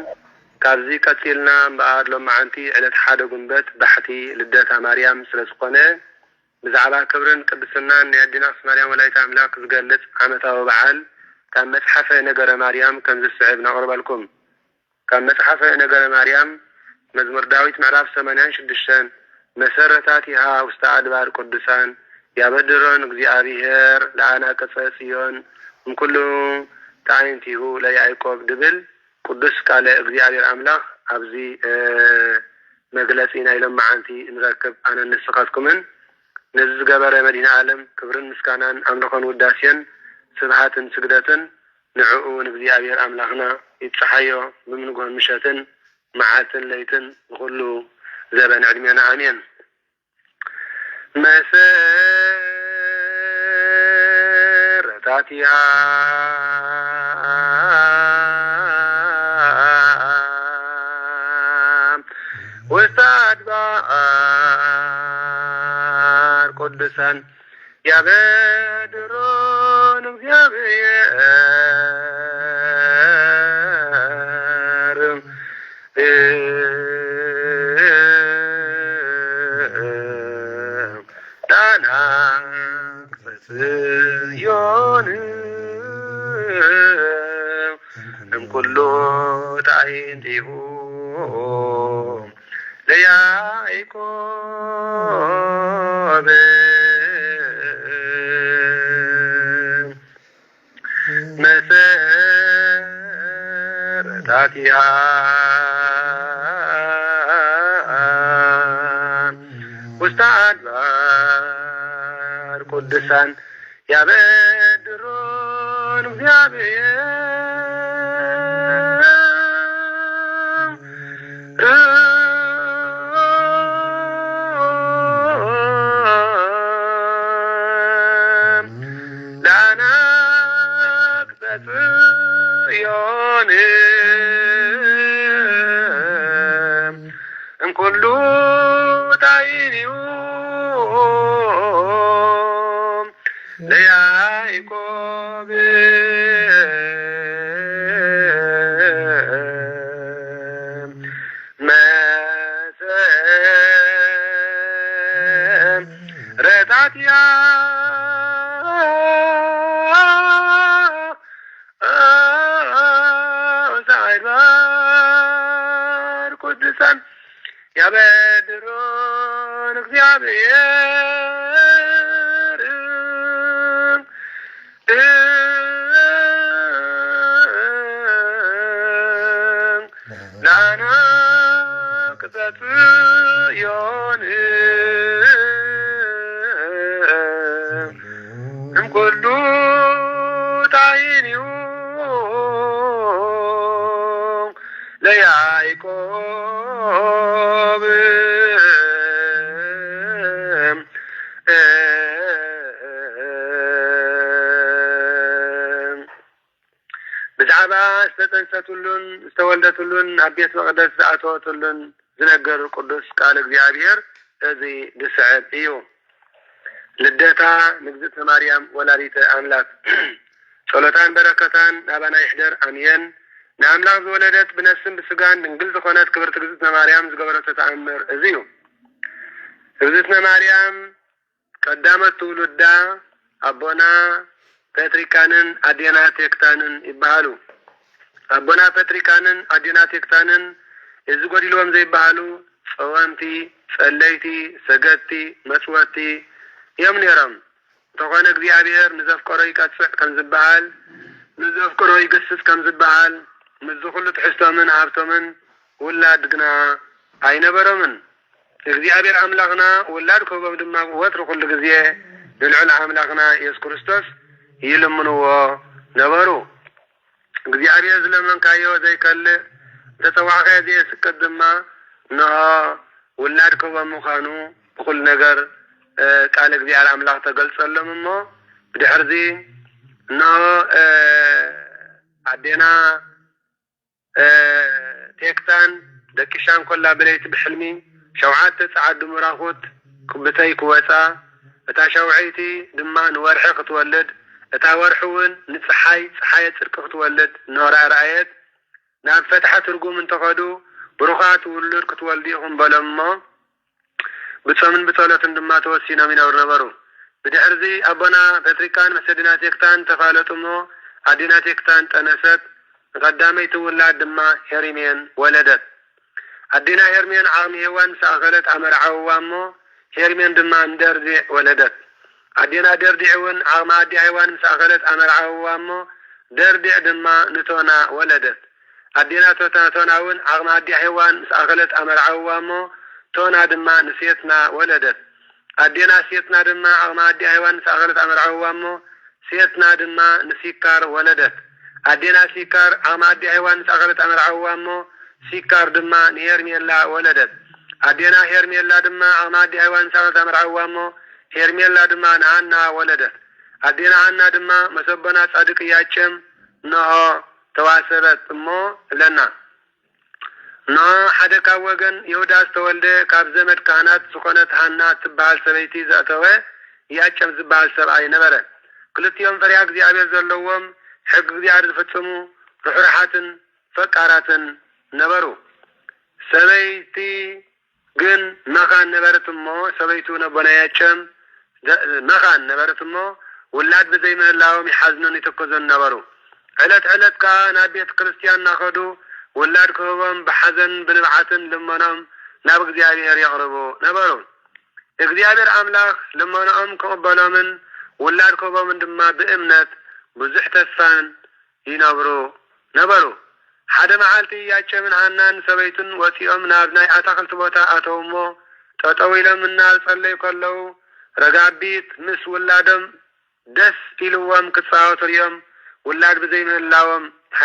ካብዚ ቀፂልና በአድሎ ማዓንቲ ዕለት ሓደ ጉንበት ባሕቲ ልደታ ማርያም ስለዝኾነ ብዛዕባ ክብርን ቅድስናን ናይ አዴና ማርያም ወላዲተ አምላክ ዝገልጽ ዓመታዊ በዓል ካብ መጽሓፈ ነገረ ማርያም ከም ዝስዕብ ነቕርበልኩም ካብ መጽሓፈ ነገረ ማርያም መዝሙር ዳዊት ምዕራፍ 86 መሰረታቲሃ ውስተ አድባር ቅዱሳን ያበድሮን እግዚአብሔር ለአናቀጸ ጽዮን እንኩሉ تعينتيه ليعقوب دبل قدس قال እግዚአብሔር አምላክ አብዚ መግለጽና ይለማዓንቲ እንረከብ አነ ንስኻትኩምን ነዝ ገበረ መዲና ዓለም ክብርን ምስጋናን አምልኾን ውዳሴን ስብሃትን ስግደትን ንዕኡ እግዚአብሔር አምላክና ይጽሐዮ ብምንጎን ምሸትን መዓልትን ለይትን ሁሉ ዘበን ዕድሜና አሜን መሰረታቲያ وستادبار قدسا يا بدرون እግዚአብሔር ዳና ክፍትዮን እምኩሉ ታይንቲሁ ليعقوب مسرتاتها واستعدبار قدسا يبدرون ان كل تعينيهم ليعقوب مسرتاتيا يا بدرون እግዚአብሔር ላና ቅጽዮን እምኩሉ ታይኒው ለያዕቆብ ብዛዕባ ዝተጸንሰቱሉን ዝተወልደቱሉን ኣብ ቤተ መቅደስ ዝኣተወቱሉን ዝነገር ቅዱስ ቃል እግዚአብሔር እዚ ብስዕብ እዩ ልደታ ንግዝእተ ማርያም ወላዲተ አምላክ ጸሎታን በረከታን ናባና ይሕደር አሜን نعملاق زولدت بنفسن بسجان نقل زخونات كبرت جزتنا مريم زجبرت تتأمر أزيو جزتنا مريم قدامت تولدا أبونا باتريكانن أديانات يكتانن يبهالو أبونا باتريكانن أديانات يكتانن يزقوا لهم زي يبهالو صوانتي صليتي سجدتي مسواتي يوم نيرم تقول እግዚአብሔር نزفكروا يكتسح كم زبال نزفكروا يقصص كم زبال مزخل تحسوا من عبتمن ولاد قنا أين برمن እግዚአብሔር አምላክና ወላድኮ በምድማ ወትር ሁሉ ጊዜ ለልዑል አምላክና ኢየሱስ ክርስቶስ ይለምኑዎ ነበሩ እግዚአብሔር ስለመንካዮ ዘይከል ተተዋኸ ዘስቀድማ ነው ወላድኮ በመኻኑ ሁሉ ነገር ቃል እግዚአብሔር አምላክ ተገልጸለምሞ በድሕርዚ ነው አዴና تيكتان دكشان كلها بليت بحلمي شوعات تسعد مراخوت كبتي كواسا اتا شوعيتي دمان ورحق تولد اتا ورحون نصحاي صحاية تركخ تولد نورا رأيت ناب فتحة ترقوم انتقادو بروخات ولد كتولديهم بلما بتصمن بطولة دما توسينا من الربرو بدحرزي أبنا فتريكان مسدنا تيكتان تفالتمو عدنا تيكتان تنست قدامي تولد دما هرمين ولدت عدنا هرمين عام هوان ساغلت عمر عوامو هرمين دما مدرزي ولدت عدنا دردعون عام عدي هوان ساغلت عمر عوامو ደርዲዕ ድማ ንቶና ወለደት ኣዴና ቶናውን ዓቕማ ኣዲ ሔዋን ምስ ኣኸለት ኣመርዓውዋሞ ቶና ድማ ንሴትና ወለደት ኣዴና ሴትና ድማ ዓቕማ ኣዲ ሔዋን ምስ ኣኸለት ኣመርዓውዋሞ ሴትና ድማ ንሲካር ወለደት ኣዴና ሲካር ዓቕማ ኣዲ ሔዋን ምስ ኣኸለት ኣመርዓውዋሞ ሲካር ድማ ንሄርሜላ ወለደት ኣዴና ሄርሜላ ድማ ዓቕማ ኣዲ ሔዋን ምስ ኣኸለት ኣመርዓውዋሞ ሄርሜላ ድማ ንሃና ወለደት ኣዴና ሃና ድማ መሰቦና ጻድቅ እያጨም ነሆ ተዋሰበት እሞ ለና ነሆ ሓደ ካብ ወገን ይሁዳ ዝተወልደ ካብ ዘመድ ካህናት ዝኾነት ሃና ትበሃል ሰበይቲ ዘእተወ እያጨም ዝበሃል ሰብኣይ ነበረ ክልቲኦም ፈሪሃ እግዚአብሔር ዘለዎም ሕግ እግዚአብሔር ዝፍጽሙ ርሑራሓትን ፈቃራትን ነበሩ ሰበይቲ ግን መኻን ነበረት እሞ ሰበይቱ ነቦና ያጨም መኻን ነበረት እሞ ውላድ ብዘይምህላዎም ይሓዝኑን ይትክዙን ነበሩ ዕለት ዕለት ከዓ ናብ ቤተ ክርስቲያን ናኸዱ ውላድ ክህቦም ብሓዘን ብንብዓትን ልመኖም ናብ እግዚአብሔር የቕርቡ ነበሩ እግዚአብሔር አምላኽ ልመኖኦም ክቕበሎምን ውላድ ክህቦምን ድማ ብእምነት ብዙሕ ተስፋን ይነብሩ ነበሩ ሓደ መዓልቲ እያጨምን ሃናን ሰበይቱን ወፂኦም ናብ ናይ ኣታኽልቲ ቦታ ኣተውሞ ጠጠው ኢሎም እናጸለዩ ከለዉ ረጋቢት ምስ ውላዶም ደስ ኢልዎም ክጻወቱ እዮም ውላድ ብዘይምህላዎም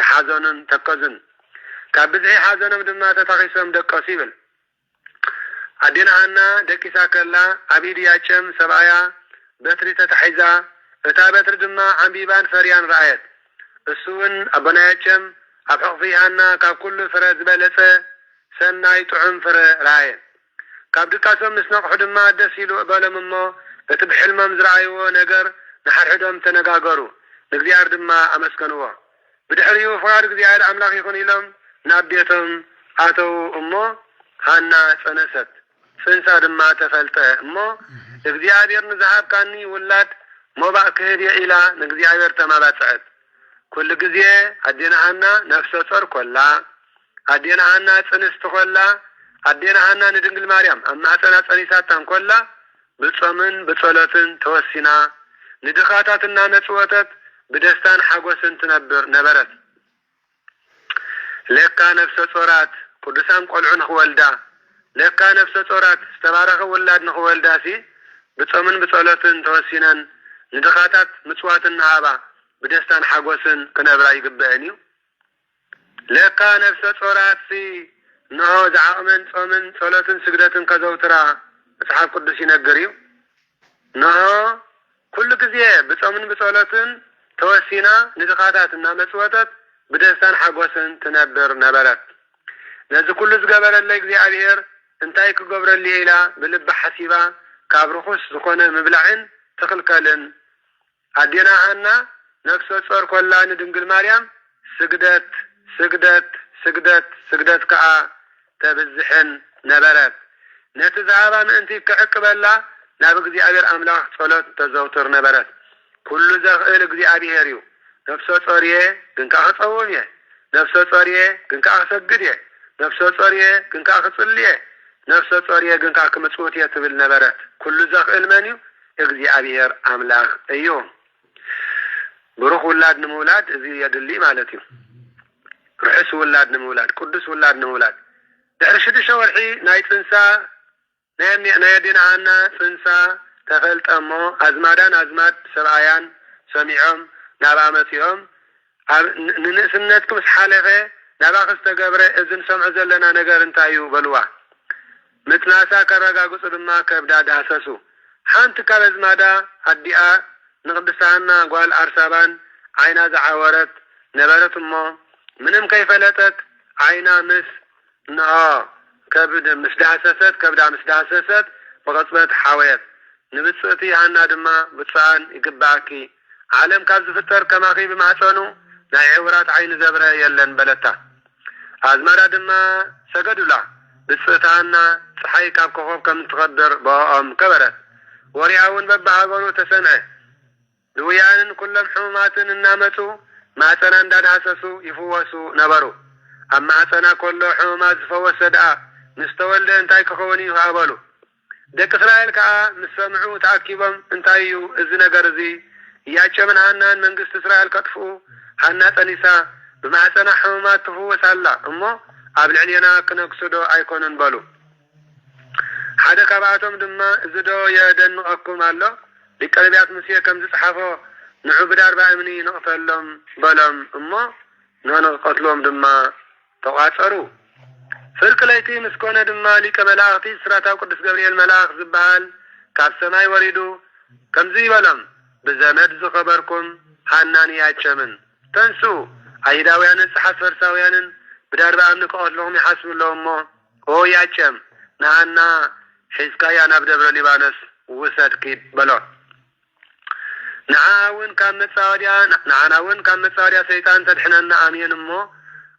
ሓዘንን ተከዙን ካብ ብዝሒ ሓዘኖም ድማ ተታኺሶም ደቀሱ ይብል ኣዴና ሃና ደቂሳ ከላ ኣብ ኢድ ያጨም ሰብኣያ በትሪ ተታሒዛ እታ በትሪ ድማ ዓንቢባን ፈርያን ረኣየት እሱውን ኣቦና ያጨም ኣብ ሕቕፊ ሃና ካብ ኩሉ ፍረ ዝበለጸ ሰናይ ጥዑም ፍረ ረኣየ ካብ ድቃሶም ምስ ነቕሑ ድማ ደስ ኢሉ እበሎም እሞ እቲ ብሕልሞም ዝረኣይዎ ነገር ንሓድሕዶም ተነጋገሩ ንእግዚአብሔር ድማ ኣመስገንዎ ብድሕሪኡ ፍቃድ እግዚአብሔር ኣምላኽ ይኹን ኢሎም ናብ ቤቶም ኣተው እሞ ሃና ጸነሰት ጽንሳ ድማ ተፈልጠ እሞ እግዚአብሔር ንዝሃብካኒ ውላድ ሞባእ ክህብ ኢላ ንእግዚአብሔር ተማባጽዐት ኩሉ ግዜ ኣዴና ሃና ነፍሰ ጾር ኮላ ኣዴና ሃና ጽንስቲ ኮላ ኣዴና ሃና ንድንግል ማርያም ኣብ ማኅፀና ጸኒሳታን ኮላ ብጾምን ብጸሎትን ተወሲና ንድኻታትና ነጽወተት بدستان حاجوسن تنبر نبرت لكا نفس صورات قدسان قلعون خوالدا لكا نفس صورات استبارخ ولاد نخوالدا سي بتصمن بصولتن توسينن ندخاتات مصواتن نهابا بدستان حاجوسن كنبرا يقبعنيو لكا نفس صورات سي نهو زعامن صومن صولتن سجدتن كزوترا مصحف قدس ينقريو نهو كل كزيه بتصمن بصولتن توسينا ندخاتاتنا مصواتات بدستان حاجوسن تنبر نبرت نز كل زغبر الله እግዚአብሔር እንታይ ክገብረል ኢላ ብልብ ሓሲባ ካብ ርኹስ ዝኾነ ምብላዕን ተኽልከልን ኣዴና ሃና ነፍሰ ጾር ኮላ ንድንግል ማርያም ስግደት ከዓ ተብዝሕን ነበረት ነቲ ዛባ ምእንቲ ክዕቅበላ ናብ እግዚአብሔር አምላኽ ጸሎት ተዘውትር ነበረት ኩሉ ዘኽእል እግዚአብሔር እዩ ነፍሰ ጾርየ ግን ከዓ ጸውምየ ነፍሰ ጾርየ ግን ከዓ ሰግድየ ነፍሰ ጾርየ ግን ከዓ ክጽልየ ነፍሰ ጾርየ ግን ከዓ ክምጽውትየ ትብል ነበረት ኩሉ ዘኽእል መን እዩ እግዚአብሔር አምላኽ እዩ ብሩኽ ውላድ ንምውላድ እዚ የድሊ ማለት እዩ ርሑስ ውላድ ንምውላድ ቅዱስ ውላድ ንምውላድ ድሕሪ 6 ወርሒ ናይ ጽንሳ ናይ ኣዴና ሃና ጽንሳ ተፈልጠሞ ኣዝማዳን ኣዝማድ ሰብኣያን ሰሚዖም ናብ ኣመጺኦም ንንእስነት ክምስ ሓለፈ ናባኽ ዝተገብረ እዝን ሰምዑ ዘለና ነገር እንታይ እዩ በልዋ ምጥናሳ ከረጋግጹ ድማ ከብዳ ዳሰሱ ሓንቲ ካብ ኣዝማዳ ኣዲኣ ንቅድስቲ ሃና ጓል ኣርሳባን ዓይና ዝዓወረት ነበረት እሞ ምንም ከይፈለጠት ዓይና ምስ ንኦ ከብድ ምስ ዳሰሰት ከብዳ ምስ ዳሰሰት ብቕጽበት ሓወየት ንብጽእቲ ሃና ድማ ብጽኣን ይግባእኪ ዓለም ካብ ዝፍጠር ከማኺ ብማሕፀኑ ናይ ዕውራት ዓይኒ ዘብረ የለን በለታ ኣዝማዳ ድማ ሰገዱላ ብጽእቲ ሃና ፀሓይ ካብ ኮኸብ ከም ትኸብር በኦም ከበረት ወሪያውን በባሃገሩ ተሰምዐ ድውያንን ኩሎም ሕሙማትን እናመፁ ማዕፀና እንዳዳሰሱ ይፍወሱ ነበሩ ኣብ ማዕፀና ከሎ ሕሙማት ዝፈወሰ ደኣ ምስተወልደ እንታይ ክኸውን እዩ ኣበሉ ደቂ እስራኤል ከዓ ምስ ሰምዑ ተኣኪቦም እንታይ እዩ እዚ ነገር እዚ እያጨምን ሃናን መንግስቲ እስራኤል ከጥፍኡ حنا تنسا بمعسنا حمامات تفوس الله أمو قبل علينا كنكسدو أيكونن بالو حدا كبعتهم دما زدو يدنقكم الله لقلبيات مسيح كم تصحفو نعبد 40 مني نقتلهم بلم أمو نقتلهم دما تقاصروا فرق ليتي مسكونه دما لك ملاختي سراتا قدس جبريل ملاخ زبال كاب سماي وريدو كم زي بلم بزمد زخبركم حنان ياچمن تنسو ايداويان صحف فرساويان بدار بام نقتلهم يحسب لهم او ياچم نانا حزقيا نبدبر ليبانس وسد كيد بلو نعاون كان متصاريا سيطان تدحننا امين امو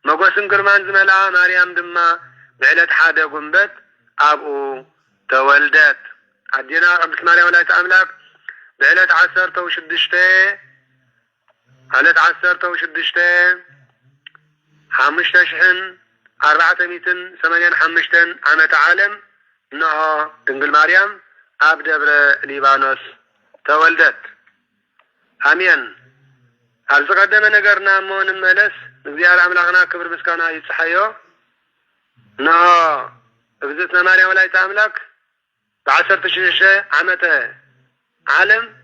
مغوسن كرمان زملا مريم دما بعلت حدا غنبت ابو تولدت ادينا رب مريم ولايت املاك بعلت 16 علت 16 5,485 عامة عالم نها دنقل مريم اب دبر ليبانوس تولدت امين أرز قدم نجرنا مون ملس زيارة أملاقنا كبر مسكنا يتصحيو بزتنا مريم ولاية أملاك ب10 تشريشة عامة عالم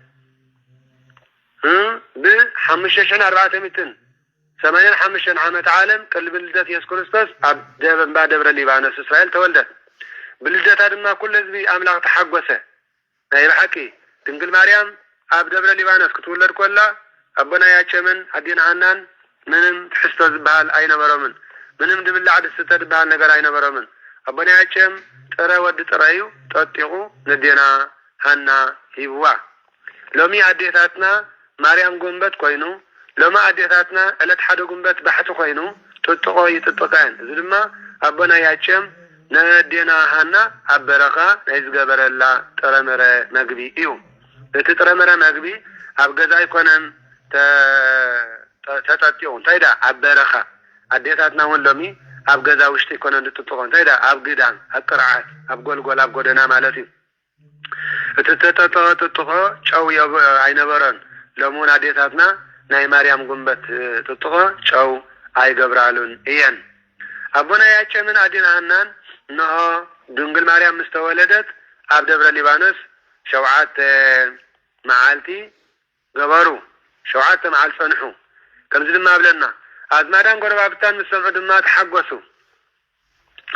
ب5,485 عامة عالم كل بلدات يسكولستاس بعد دبر ليبانوس إسرائيل تولدت بلدات هذا ما كل ذي أملاق تحقوسه نايب حكي تنقل مريم أب دبر ليبانوس كتولد كلها أبنا ياچمن أدين عنان منم تحسو زبال أين برامن منم دبل عد الستة زبال نقر أين برامن أبنا ياچم ترى ود ترايو تطيقو ندينا هنا هيبوا لومي عديثاتنا مريم قنبت كوينو لوما عديثاتنا ألت حدو قنبت بحثو كوينو تطقو يتطقين زلما أبنا ياچم ندينا هنا أبرقا نيزقبر الله ترمر مقبي إيو تترمر مقبي أبقى يكونن تتطيون تايدا أبرخا أديتاتنا ولومي أبغى وشتي كونن تطقون تايدا أبغدان أقرعات أبغول أبغدنا مالتي تتطقو شو عين بران لومون أديتاتنا ناي مريم قنبت تطقو شو أي قبرالون إيان أبونا ياتش من أدين عنان نها دنقل مريم مستولدت أبدبر ليبانوس شوعات معالتي قبرو شوعات مع الفنحو كم زي ما بلنا أزمادان قربابتان مسمعو دما تحقوسو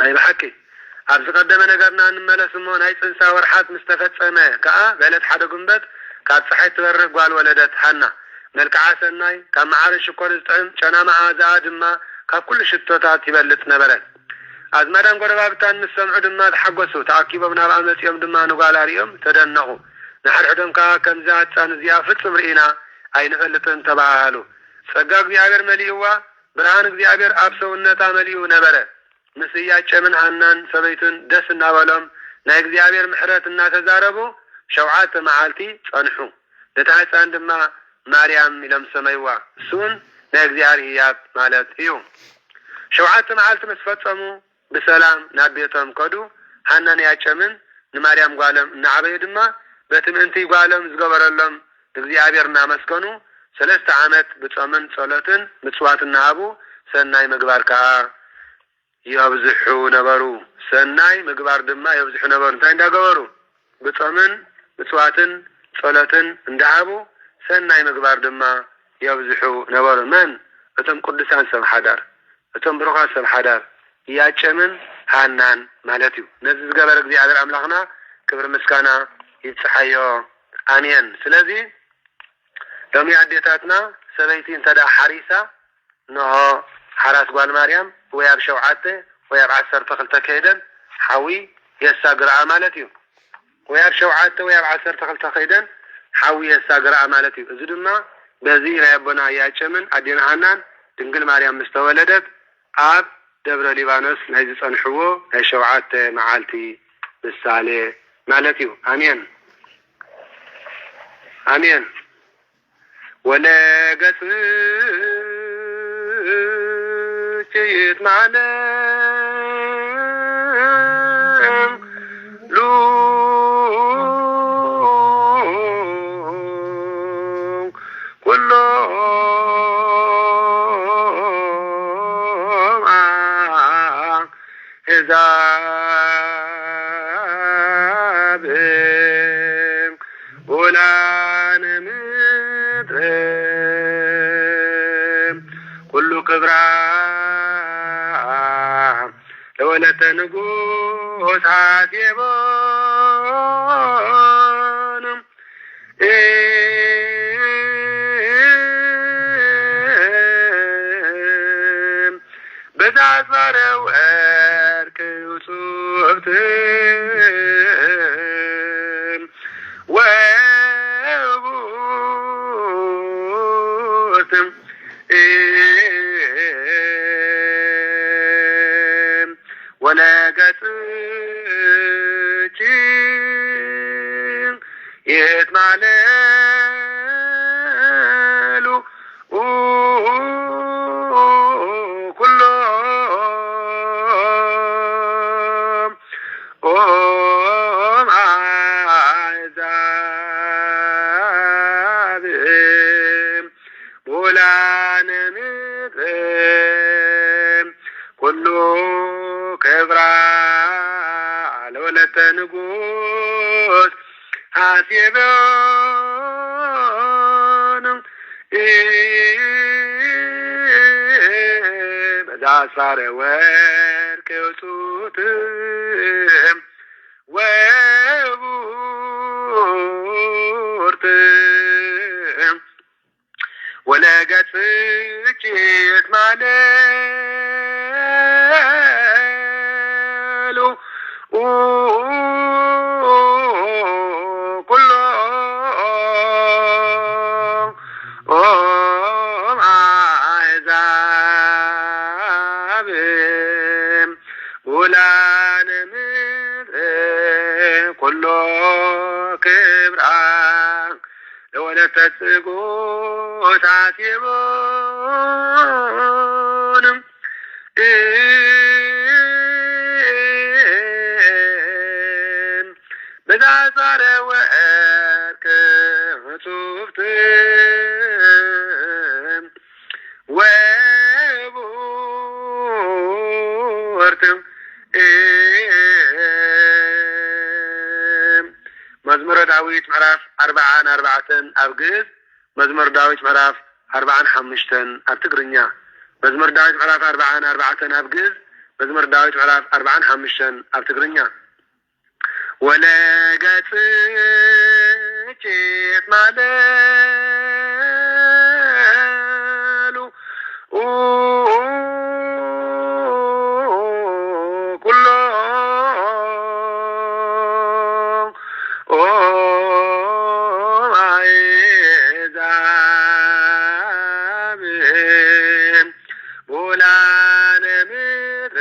أي بحكي أبز قدمنا قرنا نمالا سمون هاي سنسا ورحات مستفاد سماء كأ بلد حدا قنبت كاد صحيت تبرق قوال ولدت حنا ملكا عاسناي كان معارش شكور زتعم شانا معا دما كاب كل شتوتات يبلتنا بلد أزمادان قربابتان مسمعو دما تحقوسو تعاكيبا من هالعملت يوم دما نقال ريوم تدنغو نحر عدم كم زاد سان زيافت سمرئينا أي نفلتن تبعالو سقاق زيابير مليوا برهان زيابير أبسو النتا مليو نبرة مسيات من عنان سبيتن دس النابلهم نايك زيابير محرات الناس زاربو شوعات معالتي صنحو لتحس عندما مريم لم سميوا سون نايك زيار هياب مالت ايو شوعات معالت مسفتمو بسلام نابيتهم كدو حنان ياتشمن نمريم قالم نعبي دما بتمنتي قالم زقبر اللهم እግዚአብሔርና መስከኑ 3 ዓመት በጾምን ጸሎትን ምጽዋትን ናቡ ሰናይ ምግባርካ ያብዝሑ ነበሩ ሰናይ ምግባር ድማ ያብዝሑ ነበሩ እንታይ እንዳገበሩ በጾምን ምጽዋትን ጸሎትን እንዳሃቡ ሰናይ ምግባር ድማ ያብዝሑ ነበሩ መን እቶም ቅዱሳን ሰብ ሓዳር እቶም ብሩኻን ሰብ ሓዳር ያጨምን ሃናን ማለት እዩ ነዚ ዝገበረ እግዚአብሔር አምላኽና ክብር ምስጋና ይጽሐዮ አሜን ስለዚህ لم يعديتاتنا سبيتين تدا حريسة نها حراس قوال مريم وياب شوعته وياب 10 تخلتا كيدا حوي يساقر عمالتي وياب شوعته وياب 10 تخلتا كيدا حوي يساقر عمالتي ازدنا بزينا يبنا ياتشمن عدين عنان تنقل مريم مستولدت عاب دبر ليبانوس نهيز صنحوه هاي شوعته معالتي بالسالي مالتي امين امين ولا قصيت معنا لو كله አሕዛብ ወላነ ምድር ኩሉ ክብራ ለወለተ ንጉሥ ሐሴቦን በዛዝባረ ወርቅ ውጹብት ወቡት ወለገጽች የትማለሉ ኩሎም ኦም አሕዛብ ወላነ ምድር ኩሉ ክብራ ለወለተ ንጉሥ ሐሴቦን በዛዝባረ ወርቅ ውጹብት ወቡርት ወለገጽች የትማለሉ ኩሎም ኦም አሕዛብ ወላነ ምድር ኩሎ ክብራ ለወለተ ንጉሥ ሐሴቦን በዛዝባረ ወርቅ ውጹብት ወቡርት መዝሙረ ዳዊት ምዕራፍ 44 ኣብ ግዕዝ መዝሙር ዳዊት ምዕራፍ 45 ኣብ ትግርኛ መዝሙር ዳዊት ምዕራፍ 44 ኣብ ግዕዝ መዝሙር ዳዊት ምዕራፍ 45 ኣብ ትግርኛ ወለገጽች የትማለሉ ኩሎም ኦም አሕዛብ ወላነ ምድር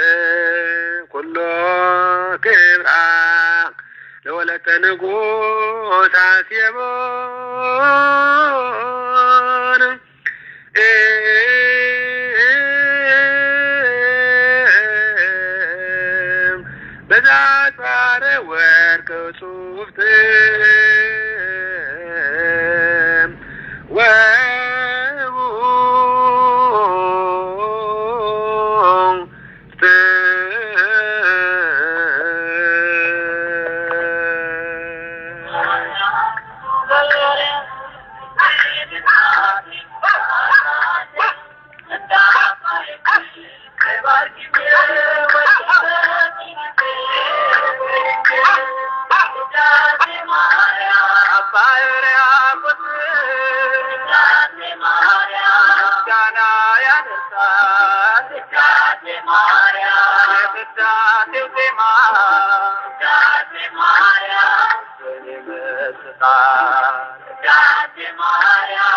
ኩሎ ክብራ ለወለተ ንጉሥ ሐሴቦን በዛዝባረ ወርቅ ውጹብት ወቡርት Maria,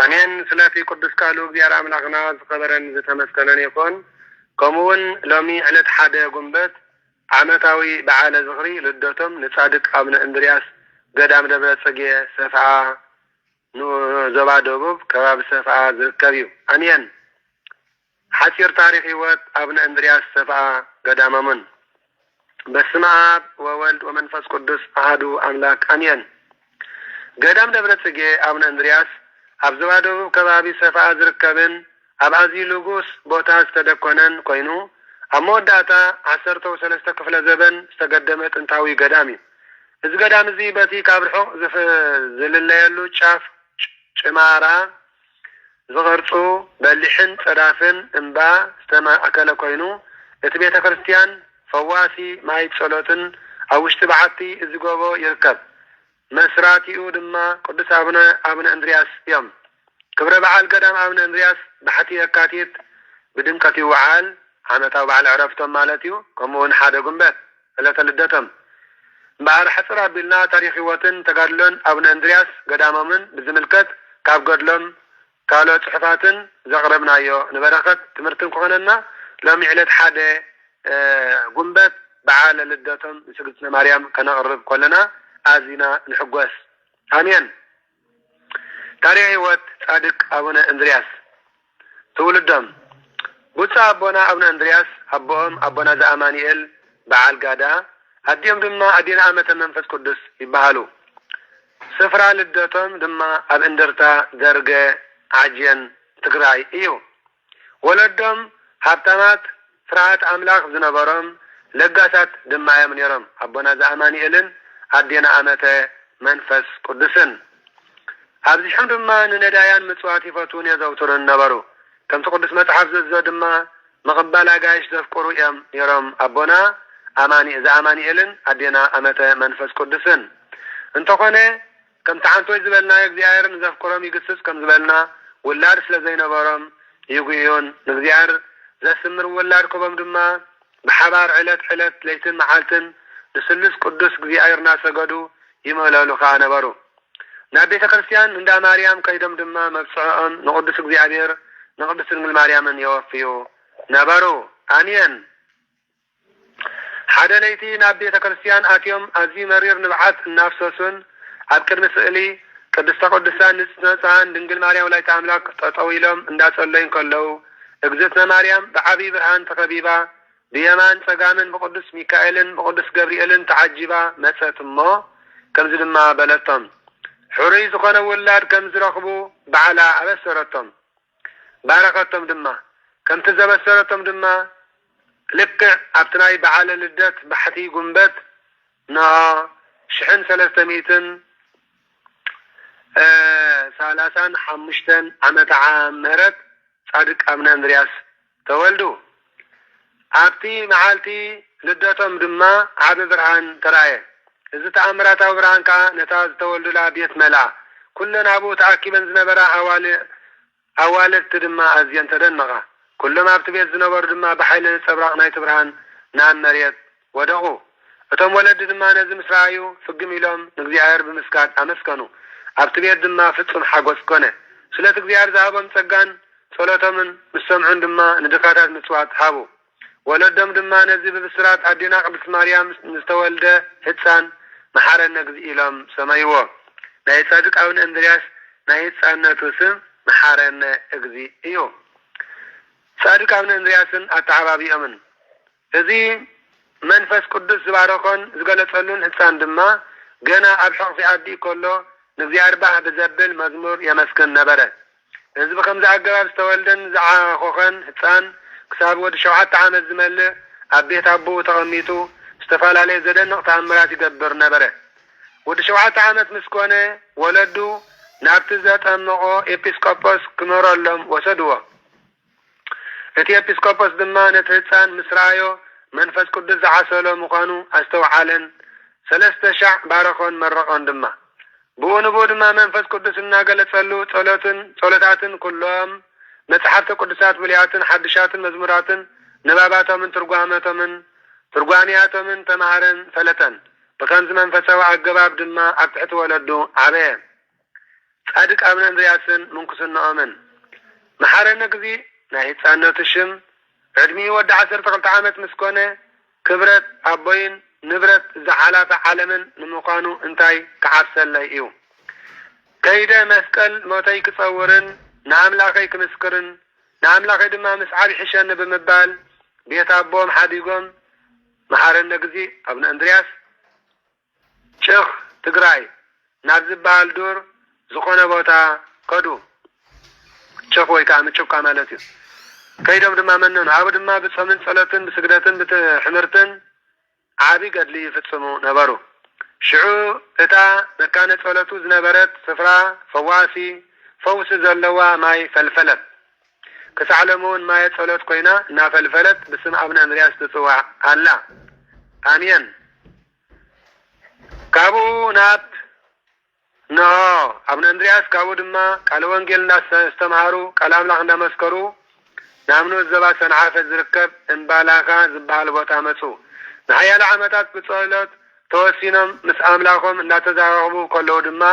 አሜን። ስለዚህ ቅዱስ ቃሉ እግዚአብሔር አምላክና ዝኸበረን ዝተመስገነን ይኹን። ከምኡውን ሎሚ ዕለት ሓደ ጉንበት ዓመታዊ በዓለ ዝኽሪ ልደቶም ንጻድቅ አቡነ እንድርያስ ገዳም ደብረ ጽጌ ሰፍዓ ዞባ ደቡብ ከባቢ ሰፍዓ ዝርከብ እዩ። አሜን። ሓፂር ታሪክ ህይወት አቡነ እንድርያስ ሰፍዓ ገዳሞምን። በስመ አብ ወወልድ ወመንፈስ ቅዱስ አሐዱ አምላክ አሜን። ገዳም ደብረ ጽጌ አቡነ እንድርያስ ኣብ ዞባ ደቡብ ከባቢ ሰፍዓ ዝርከብን ኣብ ኣዝዩ ልጉስ ቦታ ዝተደኮነን ኮይኑ ኣብ መወዳእታ 13 ክፍለ ዘበን ዝተገደመ ጥንታዊ ገዳም እዩ። እዚ ገዳም እዚ በቲ ካብ ርሑቕ ዝልለየሉ ጫፍ ጭማራ ዝቕርፁ በሊሕን ፀዳፍን እምባ ዝተማእከለ ኮይኑ እቲ ቤተ ክርስቲያን ፈዋሲ ማይ ጸሎትን ኣብ ውሽጢ በዓቲ እዚ ጎቦ ይርከብ። መስራቲኡ ድማ ቅዱስ አቡነ እንድርያስ እዮም። ክብረ በዓል ገዳም አቡነ እንድርያስ ብሓቲ የካቲት ብድምቀት ይወዓል። ዓመታዊ በዓል ዕረፍቶም ማለት እዩ። ከምኡውን ሓደ ጉንበት ዕለተ ልደቶም እምበኣር ሕፅር ኣቢልና ታሪክ ህይወትን ተጋድሎን አቡነ እንድርያስ ገዳሞምን ብዝምልከት ካብ ገድሎም ካልኦት ፅሑፋትን ዘቕረብናዮ ንበረኸት ትምህርትን ክኾነና ሎሚ ዕለት ሓደ ጉንበት በዓለ ልደቶም ንስግዝእትነ ማርያም ከነቕርብ ከለና አዚና ንሕጎስ። አሜን። ታሪክ ህይወት ጻድቅ አቡነ እንድርያስ ትውልዶም ብፁዕ አቦና አቡነ እንድርያስ አቦኦም አቦና ዘአማኒኤል በዓል ጋዳ ኣዲኦም ድማ ኣዴና ዓመተ መንፈስ ቅዱስ ይበሃሉ። ስፍራ ልደቶም ድማ ኣብ እንደርታ ደርገ ዓጅየን ትግራይ እዩ። ወለዶም ሃብታማት ፍርሃት አምላክ ዝነበሮም ለጋሳት ድማ እዮም ነይሮም። አቦና ዘአማኒኤልን ኣዴና ዓመተ መንፈስ ቅዱስን ኣብዚሖም ድማ ንነዳያን ምጽዋት ይፈቱን የዘውትሩን ነበሩ። ከምቲ ቅዱስ መጽሓፍ ዝእዞ ድማ ምቕባል ኣጋይሽ ዘፍቅሩ እዮም ነይሮም ኣቦና ዘአማኒኤልን ኣዴና ዓመተ መንፈስ ቅዱስን። እንተኾነ ከምቲ ሓንቶይ ዝበልናዮ እግዚኣብሔር ንዘፍቅሮም ይግስጽ ከም ዝበልና ውላድ ስለ ዘይነበሮም ይጉዩን ንእግዚኣብሔር ዘስምር ውላድ ከቦም ድማ ብሓባር ዕለት ዕለት ለይትን መዓልትን ንስሉስ ቅዱስ እግዚአብሔር እናሰገዱ ይመለሉ ከዓ ነበሩ። ናብ ቤተ ክርስቲያን እንዳ ማርያም ከይዶም ድማ መብጽዖም ንቅዱስ እግዚአብሔር ንቅዱስ ድንግል ማርያምን የወፍዩ ነበሩ። አሜን። ሓደ ለይቲ ናብ ቤተ ክርስቲያን ኣትዮም ኣዝዩ መሪር ንብዓት እናፍሰሱን ኣብ ቅድሚ ስእሊ ቅድስተ ቅዱሳን ንጽህናን ድንግል ማርያም ወላዲተ ኣምላክ ጠጠው ኢሎም እንዳጸለዩን ከለው እግዝእትነ ማርያም ብዓብይ ብርሃን ተኸቢባ ብየማን ጸጋምን ብቅዱስ ሚካኤልን ብቅዱስ ገብርኤልን ተዓጂባ መጸት እሞ ከምዚ ድማ በለቶም ሕሩይ ዝኾነ ውላድ ከም ዝረኽቡ በዓላ ኣበሰረቶም ባረኸቶም ድማ ከምቲ ዘበሰረቶም ድማ ልክዕ ኣብቲ ናይ በዓለ ልደት ባሕቲ ጉንበት ንሆ 1335 ዓመተ ምህረት ጻድቅ አቡነ እንድርያስ ተወልዱ። ኣብቲ መዓልቲ ልደቶም ድማ ዓብ ብርሃን ተራእየ። እዚ ተኣምራታዊ ብርሃን ከዓ ነታ ዝተወልዱላ ቤት መልኣ ኩለን ኣብኡ ተኣኪበን ዝነበራ ኣዋልድቲ ድማ ኣዝየን ተደነቓ። ኩሎም ኣብቲ ቤት ዝነበሩ ድማ ብሓይሊ ነጸብራቕ ናይቲ ብርሃን ናብ መሬት ወደቑ። እቶም ወለዲ ድማ ነዚ ምስ ረኣዩ ፍግም ኢሎም ንእግዚኣብሔር ብምስጋድ ኣመስገኑ። ኣብቲ ቤት ድማ ፍጹም ሓጎስ ኮነ። ስለቲ እግዚአብሔር ዝሃቦም ጸጋን ጸሎቶምን ምስ ሰምዑን ድማ ንድኻታት ምጽዋት ሃቡ። ወለዶም ድማ ነዚ ብብስራት ኣዴና ቅድስት ማርያም ንዝተወልደ ህፃን መሓረነ እግዚእ ኢሎም ሰመይዎ። ናይ ጻድቅ አቡነ እንድርያስ ናይ ህፃነቱ ስም መሓረነ እግዚእ እዩ። ጻድቅ አቡነ እንድርያስን ኣተዓባቢኦምን እዚ መንፈስ ቅዱስ ዝባረኾን ዝገለጸሉን ህፃን ድማ ገና ኣብ ሕቕፊ ኣዲ ከሎ ንእግዚኣብሔር ባህ ብዘብል መዝሙር የመስግን ነበረ። እዚ ብከምዚ ኣገባብ ዝተወልደን ዝዓኾኸን ህፃን ክሳብ ወዲ 7 ዓመት ዝመልእ ኣብ ቤት ኣቦኡ ተቐሚጡ ዝተፈላለየ ዘደንቕ ተኣምራት ይገብር ነበረ። ወዲ 7 ዓመት ምስ ኮነ ወለዱ ናብቲ ዘጠመቆ ኤጲስቆጶስ ክኖረሎም ወሰድዎ። እቲ ኤጲስቆጶስ ድማ ነቲ ህፃን ምስ ረኣዮ መንፈስ ቅዱስ ዝዓሰሎ ምዃኑ ኣስተውዓለን 3,000 ባረኾን መረቖን ድማ ብኡ ንብኡ ድማ መንፈስ ቅዱስ እናገለጸሉ ጸሎታትን ኩሎም መጽሓፍተ ቅዱሳት ብሉያትን ሓድሻትን መዝሙራትን ንባባቶምን ትርጓመቶምን ትርጓሚያቶምን ተማሃረን ፈለጠን በከምዝ መንፈሳዊ አገባብ ድማ አብትሕት ወለዱ ዓበየ ጻድቅ አቡነ እንድርያስን ምንኩስናኦምን መሐረነ ጊዜ ናይ ህፃነቱ ሽም ዕድሜ ወዲ 12 ዓመት ምስኮነ ክብረት አቦይን ንብረት ዝሓላፈ ዓለምን ንምዃኑ እንታይ ክዓብሰለይ እዩ ከይደ መስቀል ሞተይ ክጸውርን ንአምላኸይ ክምስክርን ንአምላኸይ ድማ ምስዓብ ይሕሸኒ ብምባል ቤት አቦም ሓዲጎም መሐረነ ጊዜ አቡነ እንድርያስ ጭኽ ትግራይ ናብ ዝበሃል ዱር ዝኾነ ቦታ ከዱ ጭኽ ወይ ከዓ ምጭቋ ማለት እዩ ከይዶም ድማ መነኑ አብ ድማ ብጾምን ጸሎትን ብስግደትን ብትሕምርትን ዓቢ ገድሊ ይፍጽሙ ነበሩ ሽዑ እታ መካነ ጸሎቱ ዝነበረት ስፍራ ፈዋሲ ፈውሲ ዘለዋ ማይ ፈልፈለት ክሳዕለሙን ማየ ጸሎት ኮይና እናፈልፈለት ብስም አቡነ እንድርያስ ትጽዋዕ አላ አሜን ካቡ ናት ነሆ አቡነ እንድርያስ ካቡ ድማ ቃለ ወንጌል እንዳስተማሃሩ ቃለ አምላኽ እንዳመስከሩ ናምኑ ዘባ ሰንዓፈ ዝርከብ እምባላኻ ዝበሃል ቦታ መጹ ንሓያለ ዓመታት ብጸሎት ተወሲኖም ምስ አምላኾም እንዳተዛረቡ ከለዉ ድማ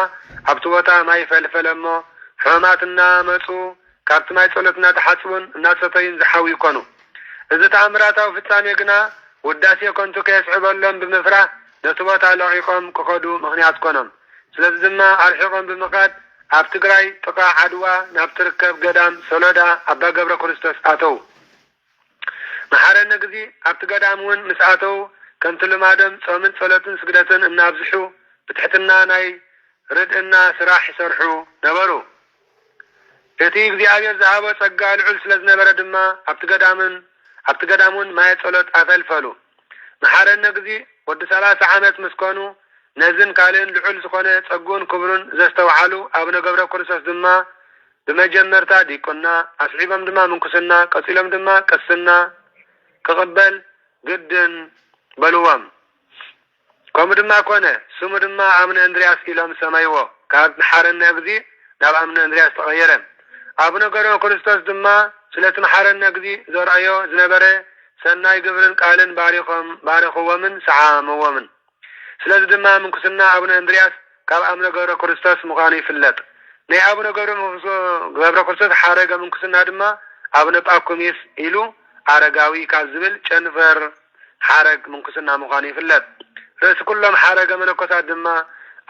ኣብቲ ቦታ ማይ ፈልፈለሞ ሕማማትና መጹ ካብቲ ማይ ጸሎት እናተሓጽቡን እናሰተዩን ዝሓዊ ይኮኑ እዚ ተኣምራታዊ ፍጻሜ ግና ውዳሴ ኮንቱ ከየስዕበሎም ብምፍራሕ ነቲ ቦታ ለቂቆም ክኸዱ ምክንያት ኮኖም ስለዚ ድማ ኣርሒቆም ብምኻድ ኣብ ትግራይ ጥቃ ዓድዋ ናብ ትርከብ ገዳም ሰሎዳ ኣባ ገብረ ክርስቶስ ኣተው መሐረነ ጊዜ ኣብቲ ገዳም እውን ምስ ኣተው ከምቲ ልማዶም ጾምን ጸሎትን ስግደትን እናብዝሑ ብትሕትና ናይ ርድእና ስራሕ ይሰርሑ ነበሩ እቲ እግዚአብሔር ዝሃቦ ጸጋ ልዑል ስለ ዝነበረ ድማ ኣብቲ ገዳሙን ማየ ጸሎት ኣፈልፈሉ መሐረነ ጊዜ ወዲ 30 ዓመት ምስኮኑ ነዝን ካልእን ልዑል ዝኾነ ጸጉን ክብሩን ዘስተውዓሉ አቡነ ገብረ ክርስቶስ ድማ ብመጀመርታ ዲቁና ኣስዒቦም ድማ ምንኩስና ቀጺሎም ድማ ቅስና ክቕበል ግድን በልዎም ከምኡ ድማ ኮነ ስሙ ድማ አቡነ እንድርያስ ኢሎም ሰማይዎ ካብ መሐረነ ጊዜ ናብ አቡነ እንድርያስ ተቐየረ አቡነ ገብረ ክርስቶስ ድማ ስለቲ መሐረነ ጊዜ ዘርአዮ ዝነበረ ሰናይ ግብርን ቃልን ባሪኽዎምን ሰዓመዎምን ስለዚ ድማ ምንኩስና አቡነ እንድርያስ ካብ አቡነ ገብረ ክርስቶስ ምዃኑ ይፍለጥ ናይ አቡነ ገብረ ክርስቶስ ሓረገ ምንኩስና ድማ አቡነ ጳኩሚስ ኢሉ አረጋዊ ካብ ዝብል ጨንፈር ሓረግ ምንኩስና ምዃኑ ይፍለጥ ርእሲ ኩሎም ሓረገ መነኮሳት ድማ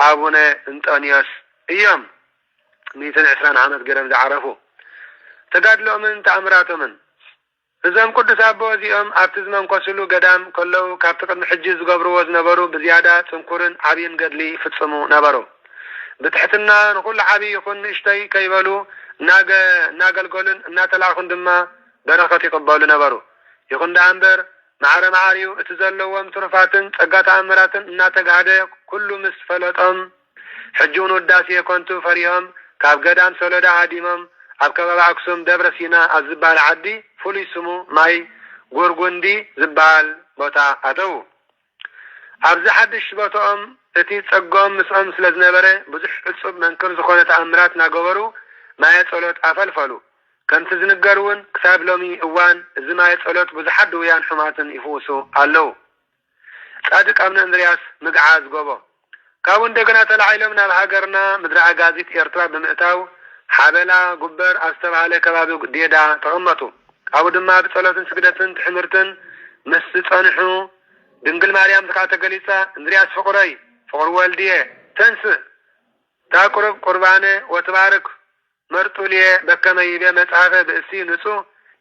አቡነ እንጦንዮስ እዮም 120 ዓመት ገረም ዝዓረፉ ተጋድሎምን ተኣምራቶምን እዞም ቅዱስ አቦ እዚኦም ኣብቲ ዝመንኮስሉ ገዳም ከለዉ ካብቲ ቅድሚ ሕጂ ዝገብርዎ ዝነበሩ ብዝያዳ ጽንኩርን ዓብይን ገድሊ ይፍጽሙ ነበሩ ብትሕትና ንኩሉ ዓብይ ይኹን ንእሽተይ ከይበሉ እናገልገሉን እናተላኹን ድማ በረኸት ይቅበሉ ነበሩ ይኹን ዳ እምበር ማዕረ ማዕርዩ እቲ ዘለዎም ትሩፋትን ጸጋ ተኣምራትን እናተጋህደ ኩሉ ምስ ፈለጦም ሕጂ እውን ውዳሴ ኮንቱ ፈሪሆም ካብ ገዳም ሰሎዳ ሃዲሞም ኣብ ከባቢ አክሱም ደብረ ሲና ኣብ ዝበሃል ዓዲ ፍሉይ ስሙ ማይ ጎርጎንዲ ዝበሃል ቦታ ኣተው ኣብዚ ሓድሽ ቦታኦም እቲ ጸጎም ምስኦም ስለ ዝነበረ ብዙሕ ዕጹብ መንክር ዝኾነ ተኣምራት እናገበሩ ማየ ጸሎት ኣፈልፈሉ ከምቲ ዝንገር እውን ክሳብ ሎሚ እዋን እዚ ማየ ጸሎት ብዙሓት ድውያን ሕማትን ይፍውሱ ኣለው ጻድቅ አቡነ እንድርያስ ምግዓዝ ጎቦ ካብኡ እንደገና ተላዒሎም ናብ ሃገርና ምድሪ ኣጋዚት ኤርትራ ብምእታው ሓበላ ጉበር ኣብ ዝተባሃለ ከባቢ ዴዳ ተቐመጡ ኣብኡ ድማ ብጸሎትን ስግደትን ትሕምርትን ምስ ጸንሑ ድንግል ማርያም ዝካ ተገሊጻ እንድርያስ ፍቁረይ ፍቁር ወልድየ ተንስእ ታቁርብ ቁርባነ ወትባርክ መርጡልየ በከመይቤ መጽሐፈ ብእሲ ንጹህ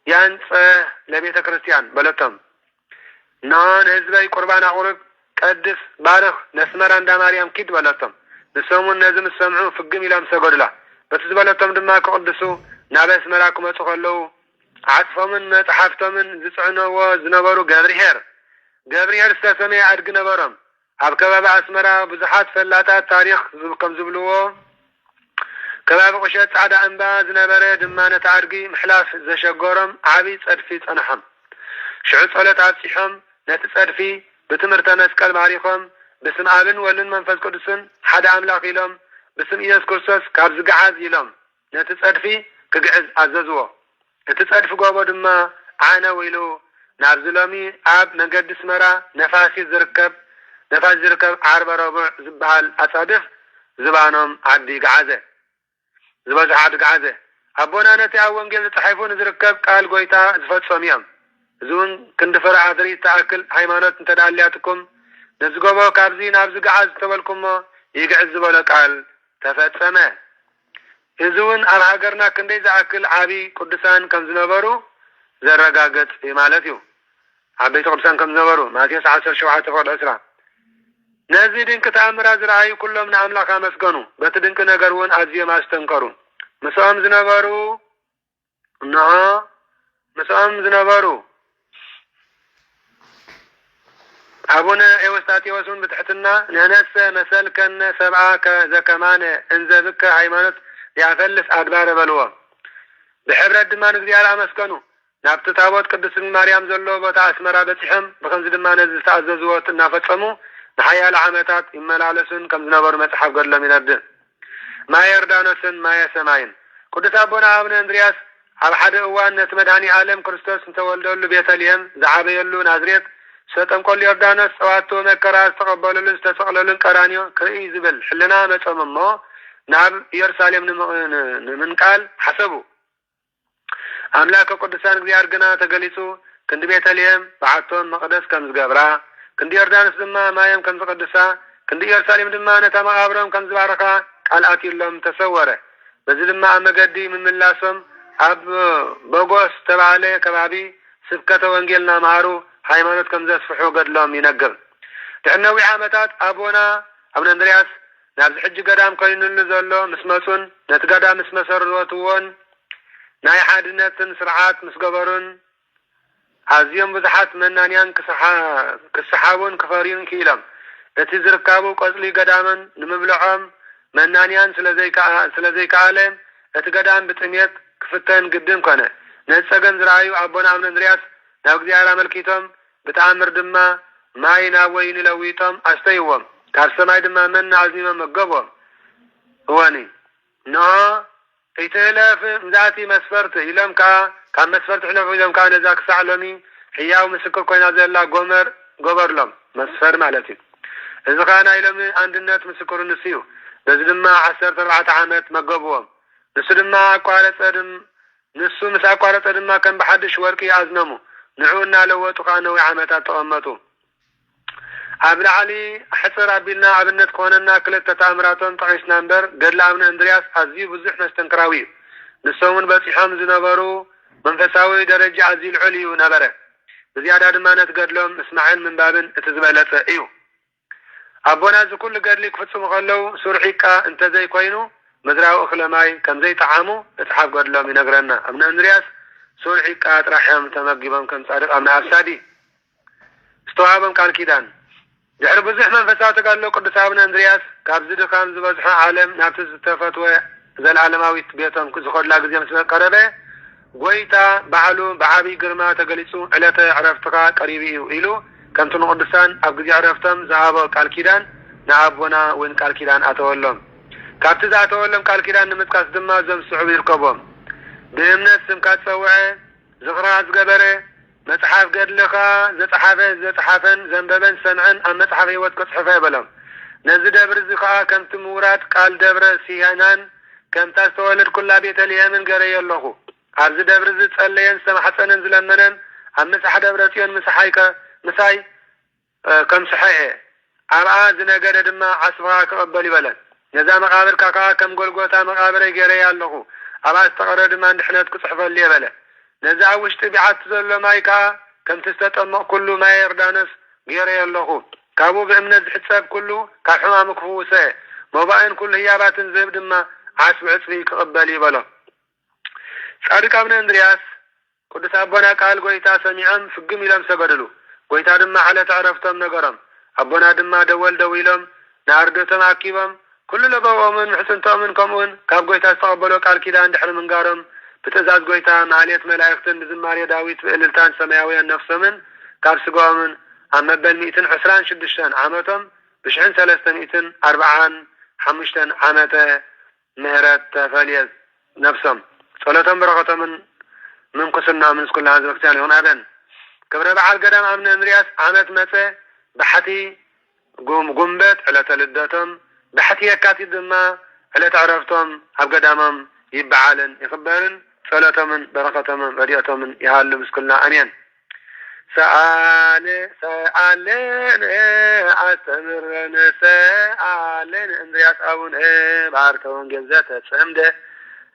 ያንጽህ ለቤተ ክርስቲያን በለቶም ነሆን ህዝበይ ቁርባን አቁርብ ቀድስ ባርኽ ነስመራ እንዳ ማርያም ኪድ በለቶም ንሰሙን ነዚ ምስ ሰምዑ ፍግም ኢሎም ሰገዱላ በቲ ዝበለቶም ድማ ክቅድሱ ናብ አስመራ ክመጹ ከለዉ ዓጽፎምን መጽሓፍቶምን ዝጽዕነዎ ዝነበሩ ገብርሄር ዝተሰመየ አድጊ ነበሮም ኣብ ከባቢ አስመራ ብዙሓት ፈላጣት ታሪኽ ከም ዝብልዎ ከባቢ ቁሸት ጻዕዳ እምባ ዝነበረ ድማ ነቲ አድጊ ምሕላፍ ዘሸገሮም ዓብይ ጸድፊ ጸንሖም ሽዑ ጸሎት ኣብፂሖም ነቲ ጸድፊ ብትምህርተ መስቀል ባሪኾም ብስም አብን ወልን መንፈስ ቅዱስን ሓደ አምላኽ ኢሎም ብስም ኢየሱስ ክርስቶስ ካብ ዝግዓዝ ኢሎም ነቲ ጸድፊ ክግዕዝ ኣዘዝዎ እቲ ጸድፊ ጎቦ ድማ ዓነው ኢሉ نابزلومي عب نجد سمرا نفاسي زركب عرب ربع زبال أصادف زبانهم عدي قعزة زبازح عدي قعزة أبونا نتي أول جل تحيفون زركب قال قويتا زفت صميم زون كند فرع عدري تأكل حيمانات تدعلياتكم نزقوا كابزين عبز قعز تبالكم يقعز زبالا قال تفت سماه يزون الهاجرنا كندي زعكل عبي قدسان كم زنبرو زرقاقت في مالتيو عبيت قدسان كم زنبرو ما تيس 10 شوعات فوق 10 نزي دينك تأمر أزرعي كلهم نعملك مسكنو بتدنك نقرون أزي ما استنكرو مسام زنبرو نها مسام زنبرو أبونا إيوستاتي وسون بتحتنا نهنس مسل كن سبعة كزكمان انزبك هيمانت يعفلس أدبار بلوه بحبرة دمان زيارة مسكنو نابت تابوت قدس مريم زلو بوتا اسمرا بتحم بخمس دمان نزل تعززوت نافتمو نحيا العامتات إما لعلسن كم زنبر متحف قد لم يرد ما يردانسن ما يسماين قدس أبونا ابن اندرياس على حد اوان نتمداني عالم كريستوس نتولدو اللو بيتاليهم زعابي اللو نازريت ستم كل يردانس سواتو مكراس تقبلو لن ستسقلو قرانيو كرئي زبل حلنا متممو ناب يرساليم من قال حسبو أملاك قدسان غيار جنا تجلسوا كند بيتاليهم بعتون مقدس كم زجبرا كند يردانس دما مايم كم قدسا كند يرساليم دما نتما أبرام كم زباركا قال أكيلهم تسوره بزيد ما مجدي من اللاسم أب بوغوس تبعله كبابي سبكة وانجيلنا مارو هايمانوت كم زسفحو قد لهم ينقب تحنوي عامتات أبونا ابن اندرياس نابز حج قدام كوين اللزولو مسمسون نتقدام مسمسر وطوون ناي حادنتن سرعات مسقبرون عزيهم بزحات منانيان كسحابون كفارين كيلم التي زركابو قصلي قداما نمبلعهم منانيان سلزيك عالم اتقدام بتميت كفتن قدم كونه نتسقن زرعيو أبونا ابن اندرياس ناوك زيارة ملكيتهم بتعمر دما ماينا وين لويتهم أستيوهم كارسماي دما من عزيما مقبوهم هواني إتلاف مزاتي مسفرت إلهم كان مسفرت حلف إلهم كان ذاك سعلمي حياو مسكر كوينا زي الله قبر لهم مسفر مالتي إذا كان إلهم عند الناس مسكر النسيو بس لما 14 عامات مقبوهم نسو لما أقوالت أدم نسو مس أقوالت أدم ما كان بحدش وركي أزنمو نعونا لوتو كانوا عامتات تغمتو أبن علي حصر أبينا أبنت كوننا كلت تأمراتهم تعيش نمبر قال ابن اندرياس عزيز بزح نستنكراوي نسومن بسيحام زنبرو منفساوي درجة عزيز العلي ونبره بزيادة دمانت قد لهم اسمعين من بابن اتزبالة ايو أبونا زي كل قد لك فتسو مغلو سرحيكا انت زي كوينو مزراو اخلماي كم زي طعامو اتحاب قد لهم ينقرنا ابن اندرياس سرحيكا اترحيهم تمقبهم كم صادق ابن أفسادي استوعبهم قال كيدان دحر بزح منفسات قال له قدس ابن اندرياس كابزد كان زبزح عالم نابتز تفتوى ذا العالماوي بيتهم كزخد لا غزي مسمى قربه غويتا بعلو بعابي غرما تغليصو علته عرفتك قريبي يلو كنت قدسان اب غزي عرفتم زعابو قال كيدان نعبونا وين قال كيدان اتولم كابتز اتولم قال كيدان نمتقاس دما زم صعب يركبهم بامنت سمكات سوعه زغراز غبره متحف قد لخا زتحفن زنببن سنعن أم متحف هيوت كصحفة بلهم نزد برزقها كم تمورات قال دبر سيهانان كم تستولد كل بيت اليمن قري الله عرض دبر زت اللين سمحت ننزل منن أم مسح دبرتين مسحيك مساي كم صحيح أرعى زنقر دما عصفها كقبل بلن نزا مقابر كاكا كم قلقوتا مقابر قري الله أرعى استقرر دما نحنات كصحفة اللي بلن نزع وش تبعت زل مايكا كم تستطمع كل ما يردانس غير الله كابو بأمنز حساب كله كحمام كفوسه موباين كل هيابات زيب دما عسب عسفي كقبالي بلا صادق ابن اندرياس قدس أبونا قال قويتا سميعا فقم إلام سقدلو قويتا دما على تعرفتم نقرم أبونا دما دول دويلم ناردتم عكيبم كل لبوا من حسن تؤمن كمون كاب قويتا استقبلو قال كده عند حرم نقارم بتزاز قويتا معالية ملايختن بزماريا داويت بإللتان سماويا نفسمن كاب سقوامن أما بل 226 عامتهم بشحن 340 عامته مهرات فاليز نفسهم صلاة برغة من قصرنا من كل هذا الوقت يعني هنا أبن كبر بعل قدام أمن أندرياس عمت متى بحتي قنبت على تلدتهم بحتي يكاتي دما على تعرفتهم هب قدامهم يبعالن يخبرن صلاتهم بركتهم بدياتهم يهالو مسكلنا أمين سألن أندرياس أبون بارتون جزت سمده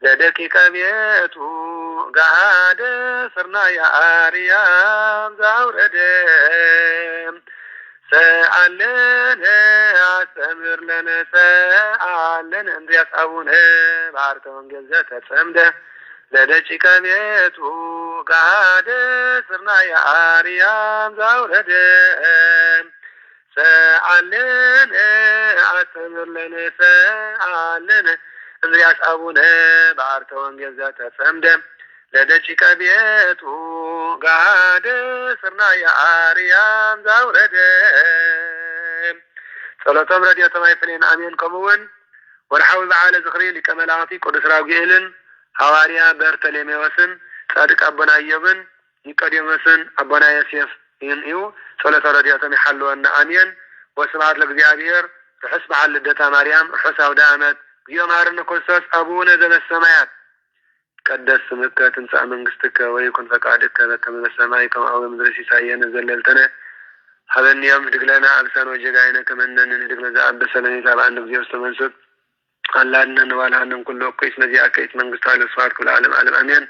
لدقيقة بيتو قاعد صرنا يا آريام زاوردم سألن أستمر لنا سألن أندرياس أبون بارتون جزت سمده لدقيقة بيتو قاعد صرنا يا آريام زاوردم سألن أستمر لنا سألن أندرياس أبونا بعرتون جزات فمدم لدشك بيتو قاعد صرنا يا آريام زاوردم صلاتهم رديتهم يفلين أمين كمون ورحاول بعالي زخري لكملاتي قدس راوغيلن حواريا برتليمي وسن صادق أبونا أيوبن يقدم وسن أبونا يسيف ينئيو صلاتهم رديتهم يحلونا أمين وسبعات لقزيابير تحسب على لدتا مريم حساو دامت يوم هارن كرسوس أبونا ذا السمايات قدس سمك تنسى منقستك ويكون فقادك كما السماء كما أول مدرسي سايانا زللتنا هذا اليوم دقلنا أبسان وجقائنا كمننا ندقنا ذا أبساني تابعا نبزي وستمنسك اللهم نوالها أنهم كله كيس نجي أكيس منقستها للصفات كل عالم عالم أمين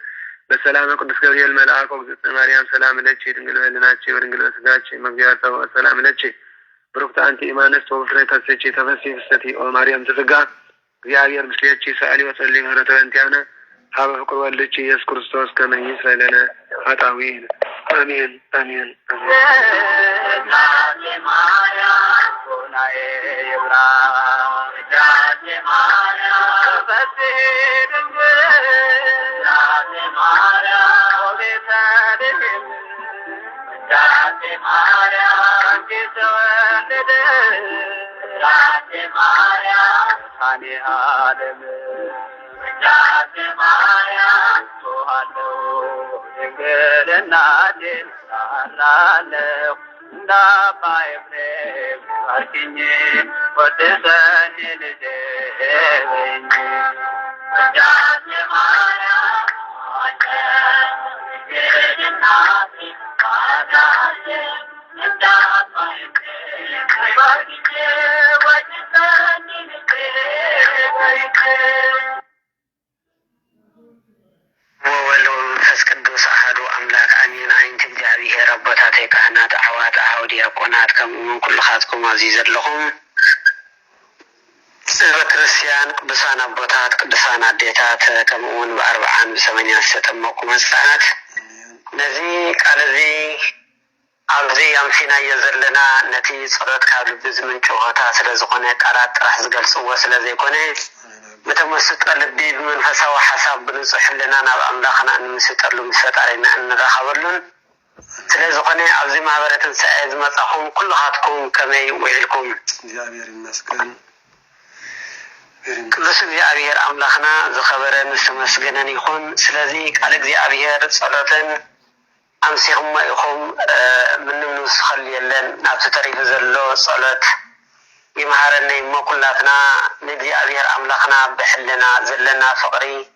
بالسلامة قدس قبيل الملعاق وقدسنا مريم سلام لتشي دنقل لناتشي ورنقل وسقاتشي مبيارتا والسلام لتشي بروكت أنت إيمانست وفريتا سيتشي تفسي فستي ومريم تفقا እግዚአብሔር ምስሌቺ ሰአሊ ወጸልይ ምህረተ እንቲአነ ሀበ ፍቅር ወልድቺ ኢየሱስ ክርስቶስ ከመ ይስረይ ለነ ኃጣውኢነ አሜን አሜን Hani alem Jate Maya Tuhalo Dengelenadin Alale Da Paibre Arkinye Potesani Devenye Jate Maya Dengelenadin Alale Da Paibre Arkinye Potesani وولو منفس قدوس أحد أملاك أمين عينت እግዚአብሔር አባታት ካህናት አዋት አውዲ ያቆናት ከመሆን ኩሉ ኻትኩም አዚዝ ለሁም በክርስቲያን ቅዱሳን አባታት ቅዱሳን አዴታት ከመሆን በ40 በ80 ተጠመቁ መስጣናት ነዚህ ቃልዚ አብዚ ያምሲና የዘለና ነቲ ጸሎት ካሉ ብዙምን ጮኸታ ስለዝኾነ ቃላት ጥራህ ዝገልጽዎ ስለዘይኮነ በተመስጠ ልቢ በመንፈሳዊ ሐሳብ ብንጽሕልና ናብ አምላኽና እንስጠሉ ምስፈጣሪና እንራኸበሉን ስለዝኾነ አብዚ ማህበረትን ሰዓዝ መጻኹም ኩልኻትኩም ከመይ ወይልኩም እግዚአብሔር ይመስገን ቅዱስ እግዚአብሔር አምላኽና ዝኸበረን ዝተመስገነን ይኹን ስለዚህ ቃል እግዚአብሔር ጸሎትን أمسيهم إخوم من نسخل يلن نابس تريف زلو صلت يمهارني مكلاتنا نبي أبير أملاخنا بحلنا زلنا فقري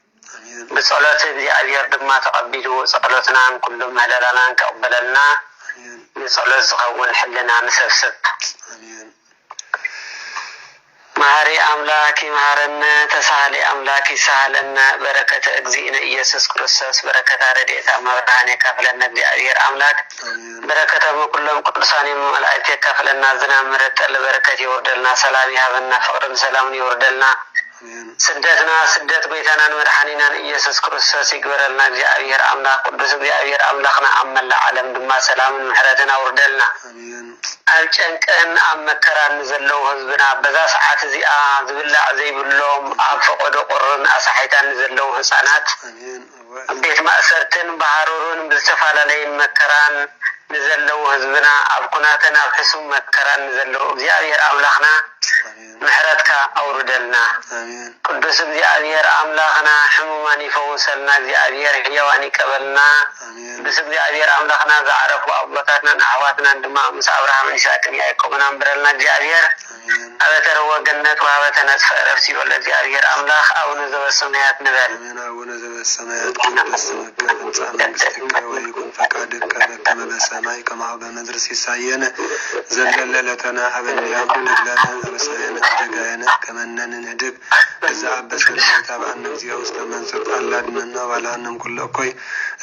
بصلت نبي أبير دما تقبلوا صلتنا كل مهللنا كقبلنا بصلت زغون حلنا نسفسد مهاري أملاكي مهارنا تسالي أملاكي سهلنا بركة أجزينا إيسوس كريستوس بركة رديت أمراني كفلنا بأبير أملاك بركة كلهم قدساني ملائكة كفلنا زنا مرت البركة يوردلنا سلامي هذنا فقر سلام يوردلنا سدتنا سدت بيتنا مرحنينا إيسوس كريستوس يقبلنا بأبير أملاك قدس بأبير أملاكنا أمل العالم دما سلام محرتنا وردلنا أنكن أمكران نزلوا حزبنا بذا ساعات زي زبلا زي بلوم أفقد قرن أصحيتان نزلوا حسنات بيت مأسرتن بحرورون بالسفالة لين مكران نزلوا حزبنا أبكناتنا أبحسوا مكران نزلوا እግዚአብሔር አምላኽና ምሕረትካ አውርደልና ቅዱስ እግዚአብሔር አምላኽና ሕሙማን ይፈውሰልና እግዚአብሔር ሕያዋን ይቀበልና ቅዱስ እግዚአብሔር አምላኽና ዘዓረፉ አባታትና አሕዋትና ድማ ምስ አብርሃምን ይስሐቅን ያዕቆብን አንብረልና እግዚአብሔር አበተረወ ገነት ወሀበተ ነጽፈ ዕረፍት ይበል እግዚአብሔር አምላኽ አቡነ ዘበሰማያት ንበል አቡነ ዘበሰማያት ወይኩን ፈቃድከ በከመ በሰማይ ከማሁ በምድር ሲሳየን ዘለለ ለተና ሀበነ ያኩን ለነ በሰማያነ ደጋየነ ከመነን ንድግ እዛ በሰለታ በአንድ ጊዜ ውስጥ መንጽር አላድነና ባላንም ኩለኮይ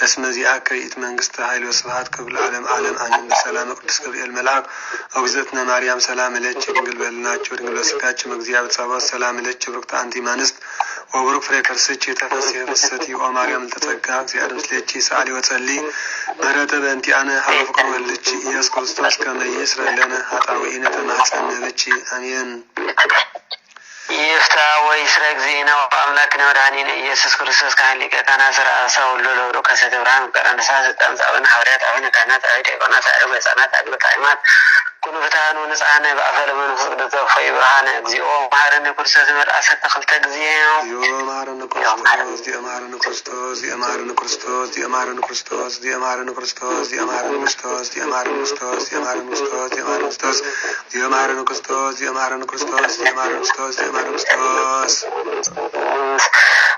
እስመ ዚአከ ይእቲ መንግስት ኃይል ወስብሐት ክብር ዓለም አሜን። በሰላም ቅዱስ ገብርኤል መልአክ እግዝእትነ ማርያም ሰላም ለኪ ድንግል በልናችሁ ድንግል በሥጋችሁ እግዚአብሔር ጸባኦት ሰላም ለኪ ብሩክት አንቲ እምአንስት ወብሩክ ፍሬ ከርስኪ ተፈሥሒ ፍስሕቲ ኦ ማርያም ተጸጋ እግዚአብሔር ምስሌኪ ሰአሊ ወጸልይ ምህረተ በእንቲአነ ሀበ ፍቅር ወልድኪ ኢየሱስ ክርስቶስ ከመ ይስረይ ለነ ኃጣውኢነ ተማኅፀነ ብኪ አሜን። ይፍታ ወይስረ እግዚእነ ወአምላክነ ወመድኃኒነ ኢየሱስ ክርስቶስ ካህን ሊቀ ካህናት ሥርዓተ ሁሉ ለሁሉ ከሰተ ብርሃን ቀረንሳ ስልጣን ጻብን ሐዋርያት አቡነ ካህናት አበይተ ዲያቆናት አበው ሕፃናት አግብረ ካህናት ኩሉ ፍትሐኑ ንጽሐነ በአፈ ለመንፈስ ቅዱስ ዘወፈይ ብርሃነ እግዚኦ መሐረነ ክርስቶስ መርአሰተ ክልተ ጊዜ የማረነ ክርስቶስ የማረነ ክርስቶስ የማረነ ክርስቶስ የማረነ ክርስቶስ የማረነ ክርስቶስ የማረነ ክርስቶስ የማረነ ክርስቶስ የማረነ ክርስቶስ የማረነ ክርስቶስ የማረነ ክርስቶስ የማረነ ክርስቶስ የማረነ ክርስቶስ የማረነ ክርስቶስ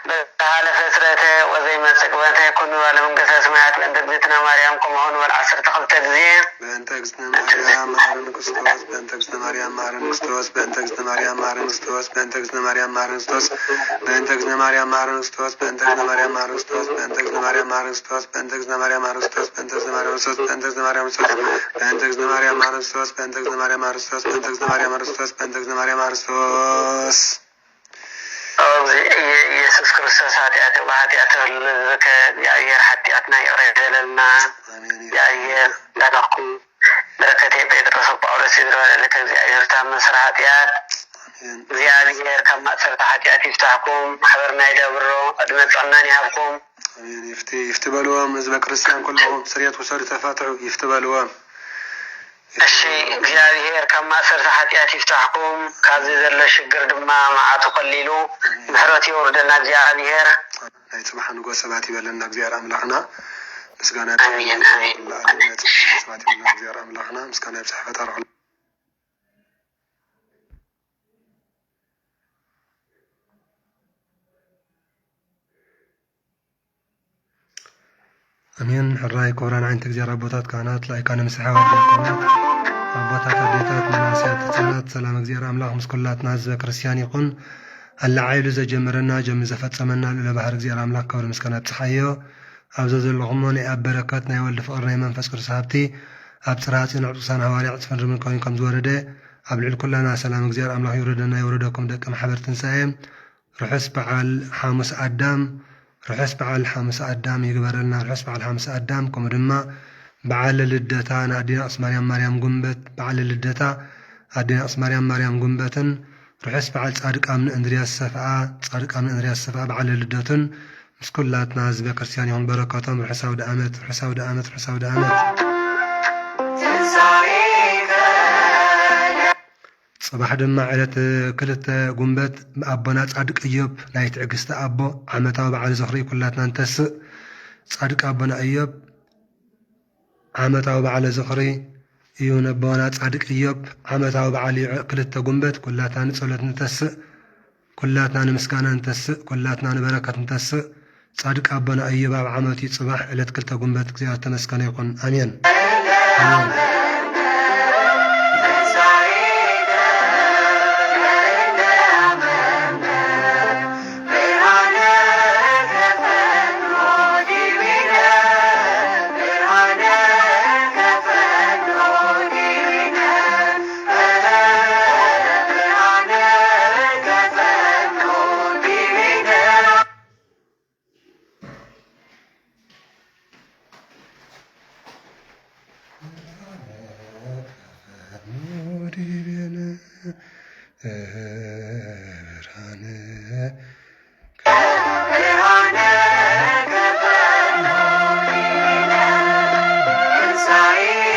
በታለ ፍጥረተ ወዘይ መጽቅበተ ኩኑ ባለመንገሰ ሰማያት በእንተ እግዝእትነ ማርያም ከመሆኑ ወልዓሰርተ ክልተ ጊዜ በእንተ እግዝእትነ ማርያም ማረነ ክርስቶስ በእንተ እግዝእትነ ማርያም ማረነ ክርስቶስ በእንተ እግዝእትነ ማርያም ማረነ ክርስቶስ በእንተ እግዝእትነ ማርያም ማረነ ክርስቶስ በእንተ እግዝእትነ ማርያም ማረነ ክርስቶስ በእንተ እግዝእትነ ማርያም ማረነ ክርስቶስ በእንተ እግዝእትነ ማርያም ማረነ ክርስቶስ በእንተ እግዝእትነ ማርያም ማረነ ክርስቶስ በእንተ እግዝእትነ ማርያም ክርስቶስ በእንተ እግዝእትነ ማርያም ክርስቶስ በእንተ እግዝእትነ ማርያም ማረነ ክርስቶስ በእንተ እግዝእትነ ማርያም ማረነ ክርስቶስ በእንተ እግዝእትነ ማርያም ማረነ ክርስቶስ በእንተ እግዝእትነ ማርያም ማረነ ክርስቶስ ኢየሱስ ክርስቶስ ኃጢአት በኃጢአት ለዘከ እግዚአብሔር ኃጢአትና ይቅር ይበለልና እግዚአብሔር ዳናኩ በረከቴ ጴጥሮስ ጳውሎስ ይድረወለከ እግዚአብሔር ታመስራ ኃጢአት እግዚአብሔር ከማጥፈርታ ኃጢአት ይፍታኩም ማሕበርና ይደብሮ ቅድመ ጸናን ይሃብኩም አሜን። ይፍት በልዎም ህዝበ ክርስቲያን ኩሎም ስርየት ወሰዱ ተፋትሑ ይፍት በልዎም እሺ እግዚአብሔር ከማሰርታ ኃጢአት ይፍታኩም ካዚ ዘለ ሽግር ድማ ማዓቱ ቀሊሉ ምሕረት ይወርደና እግዚአብሔር ናይ ጽባሕ ንጉስ ሰባት ይበለና እግዚአብሔር አምላኽና ምስጋና አሜን አሜን ሰባት ይበለና እግዚአብሔር አምላኽና ምስጋና ይብጽሕ ፈጣሪ አሜን። ሕራይ ኮብራን ዓይንቲ እግዚአብሔር አቦታት ካህናት ላይካነ ምስሓዊ ዲያቆናት አባታት አዴታት መናስያት ሕፃናት ሰላም እግዚአብሔር አምላኽ ምስ ኩላትና ህዝበ ክርስቲያን ይኹን አላዓይሉ ዘጀመረና ጀሚሩ ዘፈጸመና ለባህር እግዚአብሔር አምላኽ ክብሪ ምስጋና ይብጽሓዮ ኣብዚ ዘለኹሞ ናይ ኣብ በረከት ናይ ወልዲ ፍቅሪ ናይ መንፈስ ቅዱስ ሃብቲ ኣብ ፅርሐ ጽዮን ዕፁሳን ሐዋርያ ዕፅፈን ርምን ኮይኑ ከም ዝወረደ ኣብ ልዕሊ ኩላና ሰላም እግዚአብሔር አምላኽ ይውረደና ይውረደኩም ደቂ ማሕበር ትንሣኤ ርሑስ በዓል ሓሙስ ኣዳም ርሑስ በዓል ሓሙስ ኣዳም ይግበረልና ርሑስ በዓል ሓሙስ ኣዳም ከምኡ ድማ በዓል ልደታ ንኣዴና ቅድስት ማርያም ጉንበት በዓል ልደታ ኣዴና ቅድስት ማርያም ጉንበትን ርሑስ በዓል ጻድቅ ኣምኒ እንድርያስ ሰፍዓ በዓል ልደቱን ምስ ኩላትና ህዝበ ክርስቲያን ይኹን በረከቶም ርሑስ ኣውደ ዓመት ጽባሕ ድማ ዕለት ክልተ ጉንበት ኣቦና ጻድቅ ኢዮብ ናይ ትዕግስቲ ኣቦ ዓመታዊ በዓል ዝኽሪ ኩላትና እንተስእ ጻድቅ ኣቦና ኢዮብ ዓመታዊ በዓል ዝኽሪ እዩ ነቦና ጻድቅ ኢዮብ ዓመታዊ በዓል ክልተ ጉንበት ኩላትና ንጸሎት እንተስእ ኩላትና ንምስጋና እንተስእ ኩላትና ንበረከት እንተስእ ጻድቅ ኣቦና ኢዮብ ኣብ ዓመቱ ጽባሕ ዕለት ክልተ ጉንበት እግዚአብሔር ተመስገነ ይኹን አሜን አሜን። Sorry.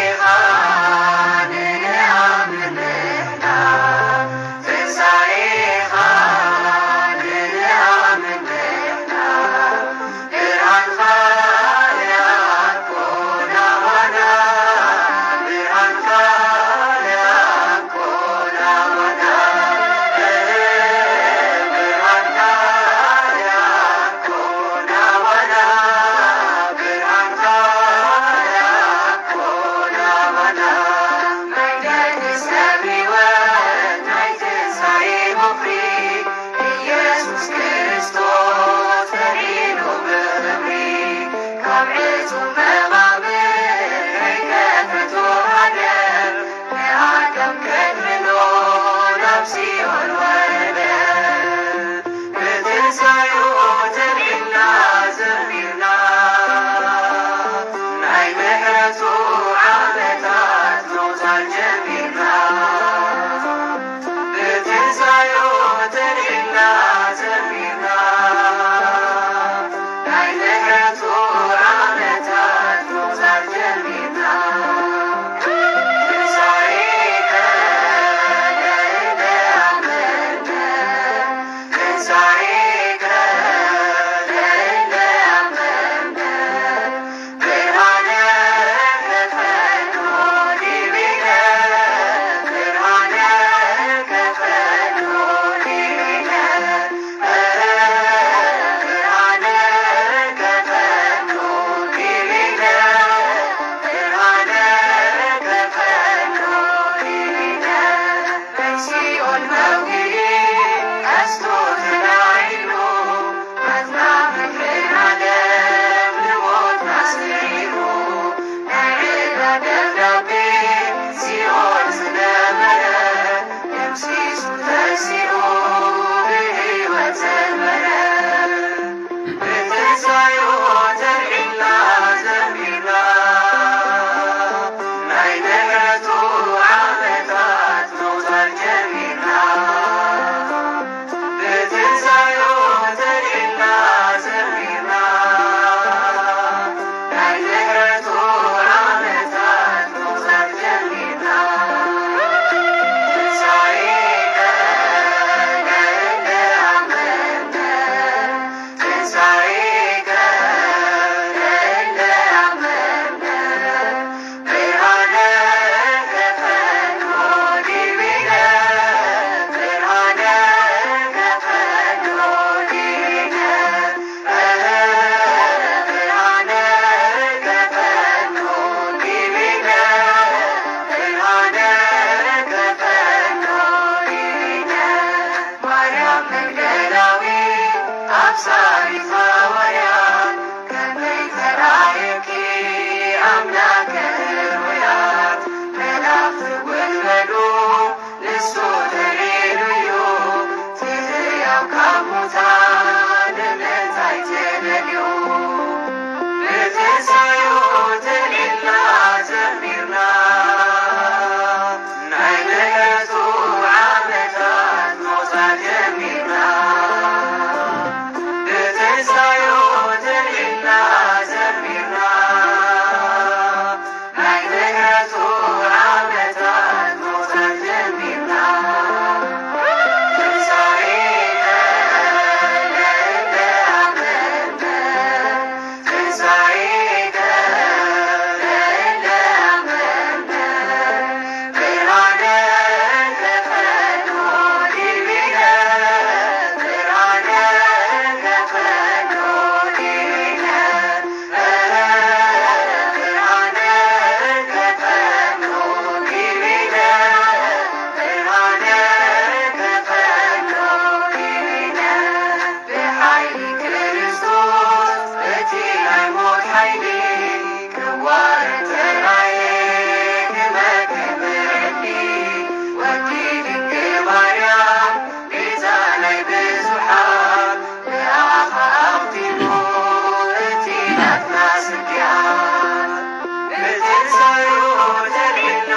ደብዳቤ ሲኦል ስለመረ ደምሲሱ ተሲኡ ብሕይወት ዘመረ ብትንሣኤኡ ተልዒልና ዘሚርና ናይ ምሕረቱ ዓመታት መውፃት ጀሚርና ብትንሣኤኡ ተልዒልና ዘሚርና ናይ ምሕረቱ ዓመታት መውፃት ጀሚርና ትንሣኤከ ለእለ አመነ ትንሣኤከ ለእለ አመነ ብርሃነ ከፈኖ ዲቢነ ብርሃነ ከፈኖ ዲቢነ ብርሃነ ከፈኖ ዲቢነ ብርሃነ ከፈኖ ዲቢነ ማርያም መግደላዊት አብሳሪት ሐዋርያት ከመይ ተራእየኪ አምላከ ሕሩያት መላእክት ወትበሉ ንሱ ተሬሉዩ ትሕያው ካብ ሙታን ንምንታይ ተለልዩ ብትንሣኤኡ ተልዒልና ዘሚርና ናይ ምሕረቱ ዓመታት መውፃት ጀሚርና ብትንሣኤኡ ተልዒልና ዘሚርና ናይ ምሕረቱ ዓመታት መውፃት ጀሚርና ትንሣኤከ ለእለ አመነ ትንሣኤከ ለእለ አመነ ብርሃነ ከፈኖ ዲቢነ ብርሃነ ከፈኖ ዲቢነ ብርሃነ ከፈኖ ዲቢነ ብርሃነ ከፈኖ ዲቢነ ብሓይሊ ክርስቶስ እቲ ናይ ሞት ሓይሊ ክዋረድ ተራእየ ክመክር ምዕሊ ወዲ ድንግል ማርያም ቤዛ ናይ ብዙሓት ንኣኻ ኣቕቲሙ እቲ ናትና ስግያት ብትንሣኤኡ ተልዒልና